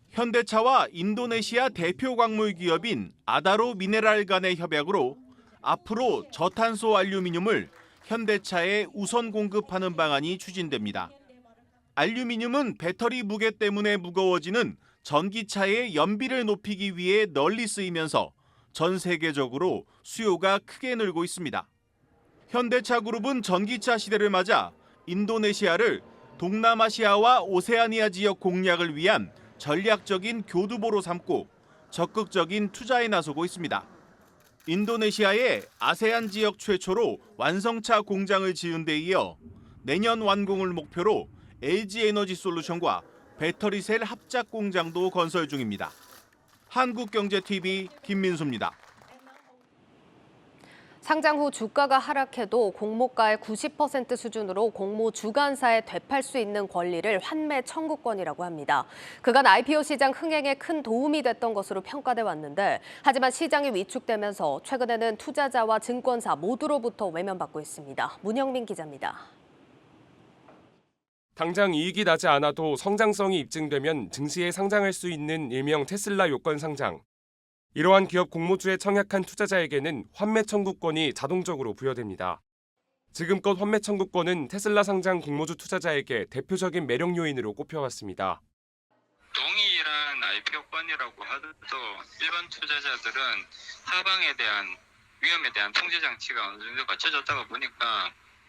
현대차와 인도네시아 대표 광물 기업인 아다로 미네랄 간의 협약으로 앞으로 저탄소 알루미늄을 현대차에 우선 공급하는 방안이 추진됩니다. 알루미늄은 배터리 무게 때문에 무거워지는 전기차의 연비를 높이기 위해 널리 쓰이면서 전 세계적으로 수요가 크게 늘고 있습니다. 현대차 그룹은 전기차 시대를 맞아 인도네시아를 동남아시아와 오세아니아 지역 공략을 위한 전략적인 교두보로 삼고 적극적인 투자에 나서고 있습니다. 인도네시아에 아세안 지역 최초로 완성차 공장을 지은 데 이어 내년 완공을 목표로 LG에너지솔루션과 배터리셀 합작 공장도 건설 중입니다. 한국경제TV 김민수입니다. 상장 후 주가가 하락해도 공모가의 90% 수준으로 공모 주관사에 되팔 수 있는 권리를 환매 청구권이라고 합니다. 그간 IPO 시장 흥행에 큰 도움이 됐던 것으로 평가돼 왔는데 하지만 시장이 위축되면서 최근에는 투자자와 증권사 모두로부터 외면받고 있습니다. 문영민 기자입니다. 당장 이익이 나지 않아도 성장성이 입증되면 증시에 상장할 수 있는 일명 테슬라 요건 상장. 이러한 기업 공모주에 청약한 투자자에게는 환매 청구권이 자동적으로 부여됩니다. 지금껏 환매 청구권은 테슬라 상장 공모주 투자자에게 대표적인 매력 요인으로 꼽혀왔습니다. 동일한 IPO권이라고 하더라도 일반 투자자들은 하방에 대한 위험에 대한 통제 장치가 어느 정도 갖춰졌다가 보니까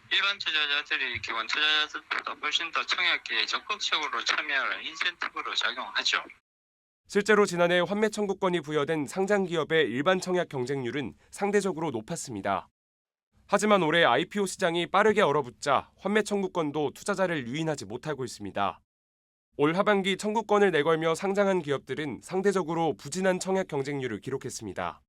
일반 투자자들이 기관 투자자들보다 훨씬 더 청약에 적극적으로 참여할 인센티브로 작용하죠. 실제로 지난해 환매 청구권이 부여된 상장 기업의 일반 청약 경쟁률은 상대적으로 높았습니다. 하지만 올해 IPO 시장이 빠르게 얼어붙자 환매 청구권도 투자자를 유인하지 못하고 있습니다. 올 하반기 청구권을 내걸며 상장한 기업들은 상대적으로 부진한 청약 경쟁률을 기록했습니다.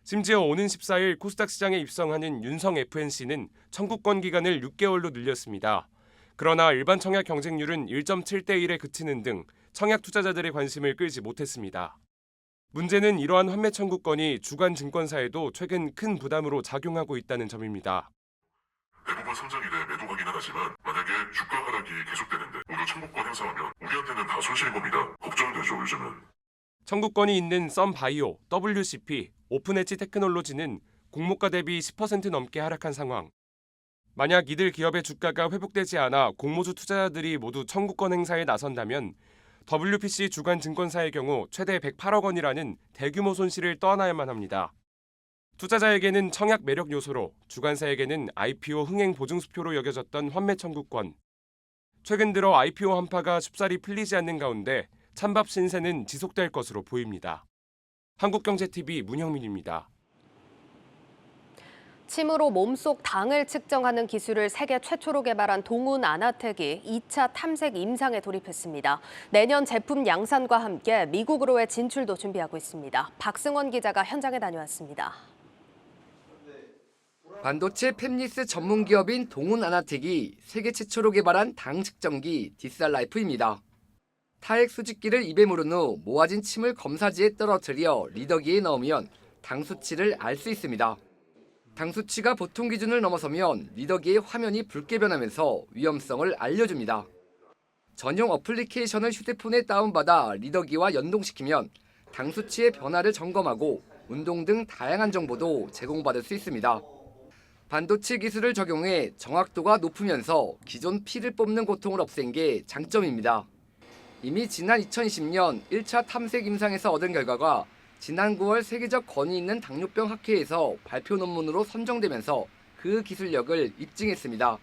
심지어 오는 14일 코스닥 시장에 입성하는 윤성 FNC는 청구권 기간을 6개월로 늘렸습니다. 그러나 일반 청약 경쟁률은 1.7대 1에 그치는 등 청약 투자자들의 관심을 끌지 못했습니다. 문제는 이러한 환매 청구권이 주간 증권사에도 최근 큰 부담으로 작용하고 있다는 점입니다. 대부분 상장 이래 매도 가기는 하지만 만약에 주가 하락이 계속되는데 모두 청구권 행사하면 우리한테는 다 손실인 겁니다. 걱정되죠, 요즘은. 청구권이 있는 썬바이오, WCP, 오픈엣지 테크놀로지는 공모가 대비 10% 넘게 하락한 상황. 만약 이들 기업의 주가가 회복되지 않아 공모주 투자자들이 모두 청구권 행사에 나선다면 WPC 주간 증권사의 경우 최대 108억 원이라는 대규모 손실을 떠안아야만 합니다. 투자자에게는 청약 매력 요소로, 주관사에게는 IPO 흥행 보증수표로 여겨졌던 환매 청구권. 최근 들어 IPO 한파가 쉽사리 풀리지 않는 가운데 찬밥 신세는 지속될 것으로 보입니다. 한국경제TV 문형민입니다. 침으로 몸속 당을 측정하는 기술을 세계 최초로 개발한 동훈 아나텍이 2차 탐색 임상에 돌입했습니다. 내년 제품 양산과 함께 미국으로의 진출도 준비하고 있습니다. 박승원 기자가 현장에 다녀왔습니다. 반도체 팹리스 전문 기업인 동훈 아나텍이 세계 최초로 개발한 당 측정기 디살라이프입니다. 타액 수집기를 입에 물은 후 모아진 침을 검사지에 떨어뜨려 리더기에 넣으면 당 수치를 알 수 있습니다. 당 수치가 보통 기준을 넘어서면 리더기의 화면이 붉게 변하면서 위험성을 알려줍니다. 전용 어플리케이션을 휴대폰에 다운받아 리더기와 연동시키면 당 수치의 변화를 점검하고 운동 등 다양한 정보도 제공받을 수 있습니다. 반도체 기술을 적용해 정확도가 높으면서 기존 피를 뽑는 고통을 없앤 게 장점입니다. 이미 지난 2020년 1차 탐색 임상에서 얻은 결과가 지난 9월 세계적 권위 있는 당뇨병 학회에서 발표 논문으로 선정되면서 그 기술력을 입증했습니다.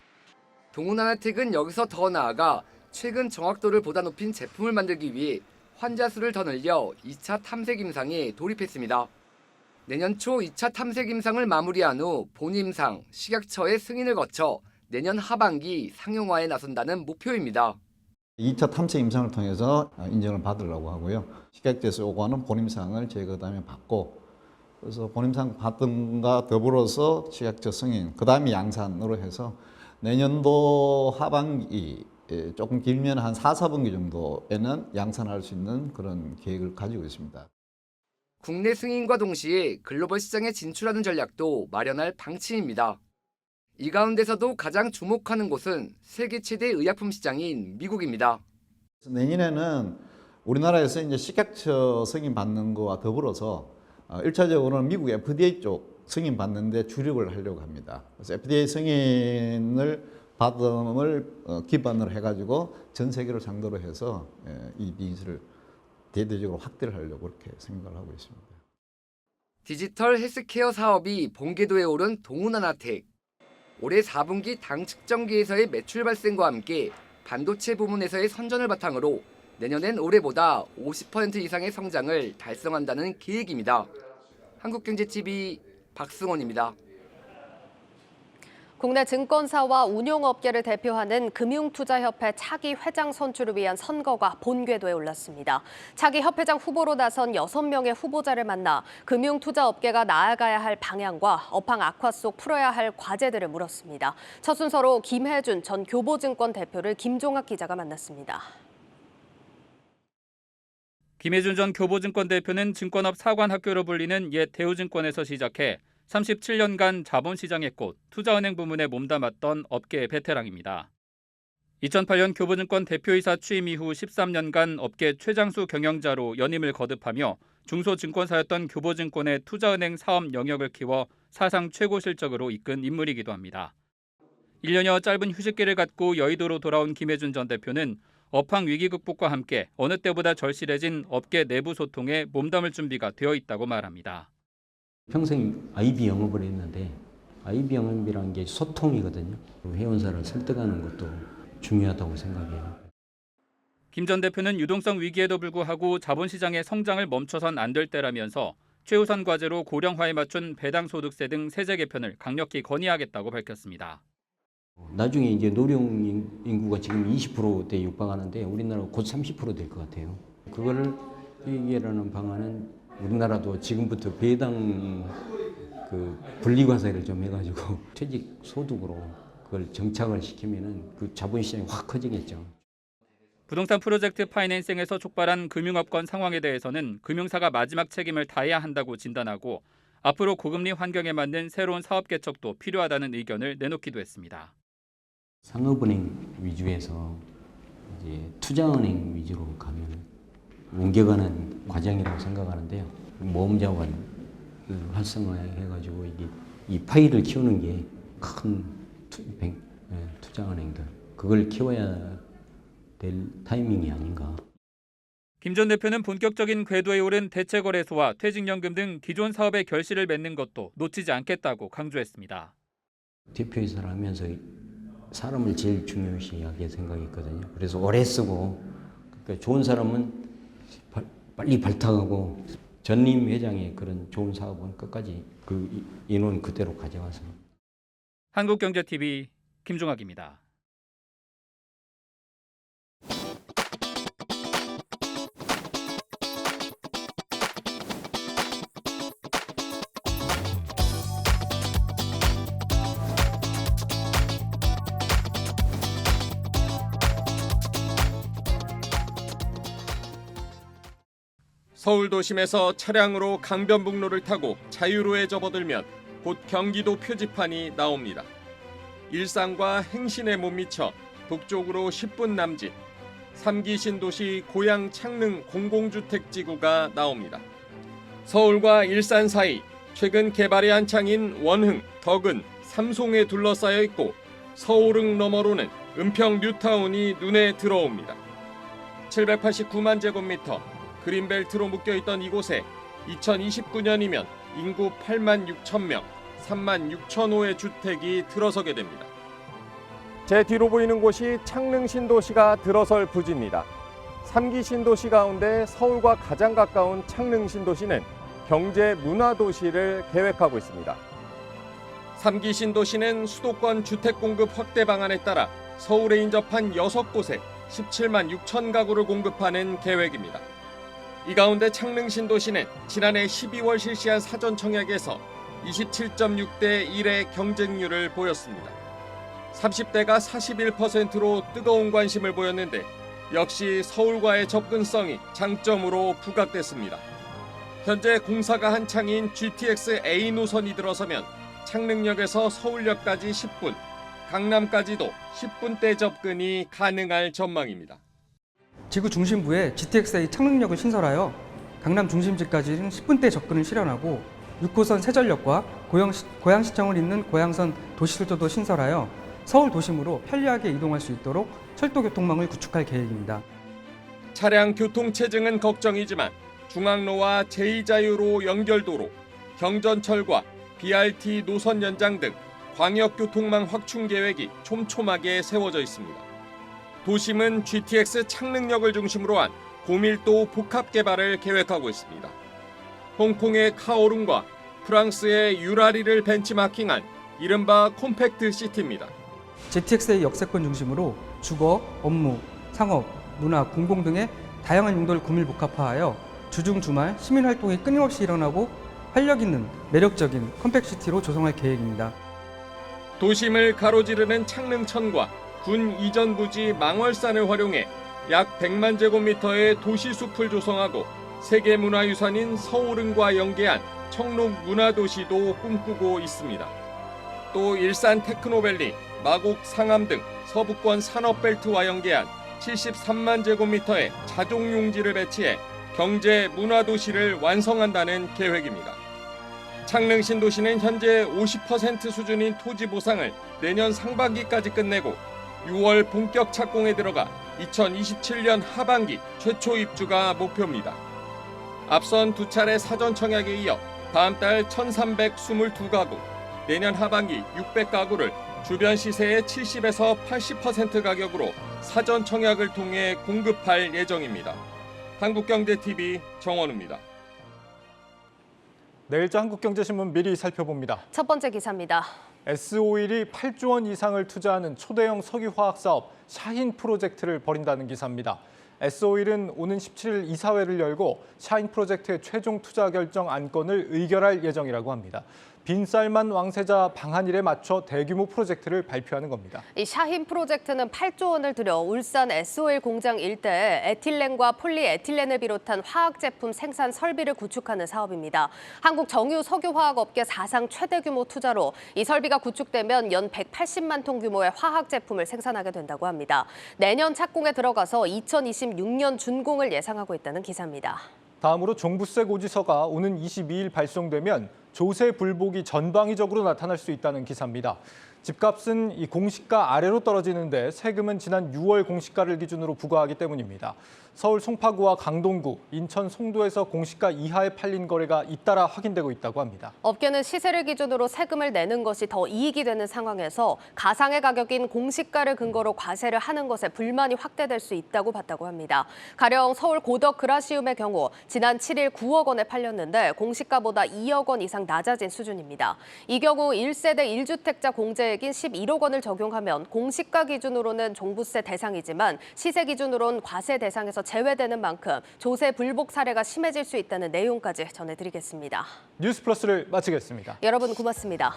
동훈 아나텍은 여기서 더 나아가 최근 정확도를 보다 높인 제품을 만들기 위해 환자 수를 더 늘려 2차 탐색 임상에 돌입했습니다. 내년 초 2차 탐색 임상을 마무리한 후 본임상, 식약처의 승인을 거쳐 내년 하반기 상용화에 나선다는 목표입니다. 2차 탐색 임상을 통해서 인정을 받으려고 하고요. 식약처에서 요구하는 본임상을 저희가 그다음에 받고, 그래서 본임상 받음과 더불어서 식약처 승인, 그다음에 양산으로 해서 내년도 하반기, 조금 길면 한 4, 4분기 정도에는 양산할 수 있는 그런 계획을 가지고 있습니다. 국내 승인과 동시에 글로벌 시장에 진출하는 전략도 마련할 방침입니다. 이 가운데서도 가장 주목하는 곳은 세계 최대 의약품 시장인 미국입니다. 내년에는 우리나라에서 이제 식약처 승인 받는 거와 더불어서 1차적으로는 미국 FDA 쪽 승인 받는데 주력을 하려고 합니다. 그래서 FDA 승인을 받음을 기반으로 해가지고 전 세계를 상대로 해서 이 비즈를 대대적으로 확대를 하려고 그렇게 생각을 하고 있습니다. 디지털 헬스케어 사업이 본궤도에 오른 동훈 아나텍. 올해 4분기 당 측정기에서의 매출 발생과 함께 반도체 부문에서의 선전을 바탕으로 내년엔 올해보다 50% 이상의 성장을 달성한다는 계획입니다. 한국경제TV 박승원입니다. 국내 증권사와 운용업계를 대표하는 금융투자협회 차기 회장 선출을 위한 선거가 본궤도에 올랐습니다. 차기 협회장 후보로 나선 6명의 후보자를 만나 금융투자업계가 나아가야 할 방향과 업황 악화 속 풀어야 할 과제들을 물었습니다. 첫 순서로 김혜준 전 교보증권 대표를 김종학 기자가 만났습니다. 김혜준 전 교보증권 대표는 증권업 사관학교로 불리는 옛 대우증권에서 시작해 37년간 자본시장의 꽃, 투자은행 부문에 몸담았던 업계의 베테랑입니다. 2008년 교보증권 대표이사 취임 이후 13년간 업계 최장수 경영자로 연임을 거듭하며 중소증권사였던 교보증권의 투자은행 사업 영역을 키워 사상 최고 실적으로 이끈 인물이기도 합니다. 1년여 짧은 휴식기를 갖고 여의도로 돌아온 김혜준 전 대표는 업황 위기 극복과 함께 어느 때보다 절실해진 업계 내부 소통에 몸담을 준비가 되어 있다고 말합니다. 평생 IB 영업을 했는데 IB 영업이라는 게 소통이거든요. 회원사를 설득하는 것도 중요하다고 생각해요. 김 전 대표는 유동성 위기에도 불구하고 자본시장의 성장을 멈춰선 안 될 때라면서 최우선 과제로 고령화에 맞춘 배당소득세 등 세제 개편을 강력히 건의하겠다고 밝혔습니다. 나중에 이제 노령 인구가 지금 20%대 육박하는데 우리나라 곧 30% 될 것 같아요. 그거를 해결하는 방안은 우리나라도 지금부터 배당 분리과세를 좀 해가지고 퇴직 소득으로 그걸 정착을 시키면은 그 자본시장이 확 커지겠죠. 부동산 프로젝트 파이낸싱에서 촉발한 금융업권 상황에 대해서는 금융사가 마지막 책임을 다해야 한다고 진단하고 앞으로 고금리 환경에 맞는 새로운 사업 개척도 필요하다는 의견을 내놓기도 했습니다. 상업은행 위주에서 이제 투자은행 위주로 가면 옮겨가는 과정이라고 생각하는데요. 모험자원을 활성화해가지고 이 파이를 키우는 게 큰 투자은행들 그걸 키워야 될 타이밍이 아닌가. 김 전 대표는 본격적인 궤도에 오른 대체거래소와 퇴직연금 등 기존 사업의 결실을 맺는 것도 놓치지 않겠다고 강조했습니다. 대표이사를 하면서 사람을 제일 중요시하게 생각했거든요. 그래서 오래 쓰고 그러니까 좋은 사람은 빨리 발탁하고 전임 회장의 그런 좋은 사업은 끝까지 그 인원 그대로 가져가서. 한국경제TV 김종학입니다. 서울 도심에서 차량으로 강변북로를 타고 자유로에 접어들면 곧 경기도 표지판이 나옵니다. 일상과 행신에 못 미쳐 북쪽으로 10분 남짓 3기 신도시 고양 창릉 공공주택지구가 나옵니다. 서울과 일산 사이 최근 개발이 한창인 원흥, 덕은, 삼송에 둘러싸여 있고 서울흥 너머로는 은평 뉴타운이 눈에 들어옵니다. 789만 제곱미터 그린벨트로 묶여있던 이곳에 2029년이면 인구 8만 6천 명, 3만 6천 호의 주택이 들어서게 됩니다. 제 뒤로 보이는 곳이 창릉 신도시가 들어설 부지입니다. 3기 신도시 가운데 서울과 가장 가까운 창릉 신도시는 경제 문화 도시를 계획하고 있습니다. 3기 신도시는 수도권 주택 공급 확대 방안에 따라 서울에 인접한 6곳에 17만 6천 가구를 공급하는 계획입니다. 이 가운데 창릉 신도시는 지난해 12월 실시한 사전 청약에서 27.6대 1의 경쟁률을 보였습니다. 30대가 41%로 뜨거운 관심을 보였는데 역시 서울과의 접근성이 장점으로 부각됐습니다. 현재 공사가 한창인 GTX A 노선이 들어서면 창릉역에서 서울역까지 10분, 강남까지도 10분대 접근이 가능할 전망입니다. 지구 중심부에 GTX-A 창릉역을 신설하여 강남 중심지까지는 10분대 접근을 실현하고 6호선 세전역과 고양시청을 잇는 고양선 도시철도도 신설하여 서울 도심으로 편리하게 이동할 수 있도록 철도교통망을 구축할 계획입니다. 차량 교통체증은 걱정이지만 중앙로와 제2자유로 연결도로, 경전철과 BRT 노선 연장 등 광역교통망 확충 계획이 촘촘하게 세워져 있습니다. 도심은 GTX 창릉역을 중심으로 한 고밀도 복합 개발을 계획하고 있습니다. 홍콩의 카오룬과 프랑스의 유라리를 벤치마킹한 이른바 콤팩트 시티입니다. GTX의 역세권 중심으로 주거, 업무, 상업, 문화, 공공 등의 다양한 용도를 구밀복합화하여 주중 주말 시민 활동이 끊임없이 일어나고 활력 있는 매력적인 컴팩시티로 조성할 계획입니다. 도심을 가로지르는 창릉천과 군 이전 부지 망월산을 활용해 약 100만 제곱미터의 도시숲을 조성하고 세계문화유산인 서울은과 연계한 청록 문화도시도 꿈꾸고 있습니다. 또 일산 테크노밸리, 마곡 상암 등 서부권 산업벨트와 연계한 73만 제곱미터의 자동용지를 배치해 경제 문화도시를 완성한다는 계획입니다. 창릉 신도시는 현재 50% 수준인 토지 보상을 내년 상반기까지 끝내고 6월 본격 착공에 들어가 2027년 하반기 최초 입주가 목표입니다. 앞선 두 차례 사전 청약에 이어 다음 달 1,322가구, 내년 하반기 600가구를 주변 시세의 70에서 80% 가격으로 사전 청약을 통해 공급할 예정입니다. 한국경제TV 정원우입니다. 내일자 한국경제신문 미리 살펴봅니다. 첫 번째 기사입니다. S-오일이 8조 원 이상을 투자하는 초대형 석유화학 사업 샤힌 프로젝트를 벌인다는 기사입니다. S-오일은 오는 17일 이사회를 열고 샤힌 프로젝트의 최종 투자 결정 안건을 의결할 예정이라고 합니다. 빈쌀만 왕세자 방한일에 맞춰 대규모 프로젝트를 발표하는 겁니다. 이 샤힌 프로젝트는 8조 원을 들여 울산 S-오일 공장 일대에 에틸렌과 폴리에틸렌을 비롯한 화학 제품 생산 설비를 구축하는 사업입니다. 한국 정유 석유화학업계 사상 최대 규모 투자로 이 설비가 구축되면 연 180만 톤 규모의 화학 제품을 생산하게 된다고 합니다. 내년 착공에 들어가서 2026년 준공을 예상하고 있다는 기사입니다. 다음으로 종부세 고지서가 오는 22일 발송되면 조세 불복이 전방위적으로 나타날 수 있다는 기사입니다. 집값은 이 공시가 아래로 떨어지는데 세금은 지난 6월 공시가를 기준으로 부과하기 때문입니다. 서울 송파구와 강동구, 인천 송도에서 공시가 이하에 팔린 거래가 잇따라 확인되고 있다고 합니다. 업계는 시세를 기준으로 세금을 내는 것이 더 이익이 되는 상황에서 가상의 가격인 공시가를 근거로 과세를 하는 것에 불만이 확대될 수 있다고 봤다고 합니다. 가령 서울 고덕 그라시움의 경우 지난 7일 9억 원에 팔렸는데 공시가보다 2억 원 이상 낮아진 수준입니다. 이 경우 1세대 1주택자 공제액인 11억 원을 적용하면 공시가 기준으로는 종부세 대상이지만 시세 기준으로는 과세 대상에서 제외되는 만큼 조세 불복 사례가 심해질 수 있다는 내용까지 전해드리겠습니다. 뉴스플러스를 마치겠습니다. 여러분 고맙습니다.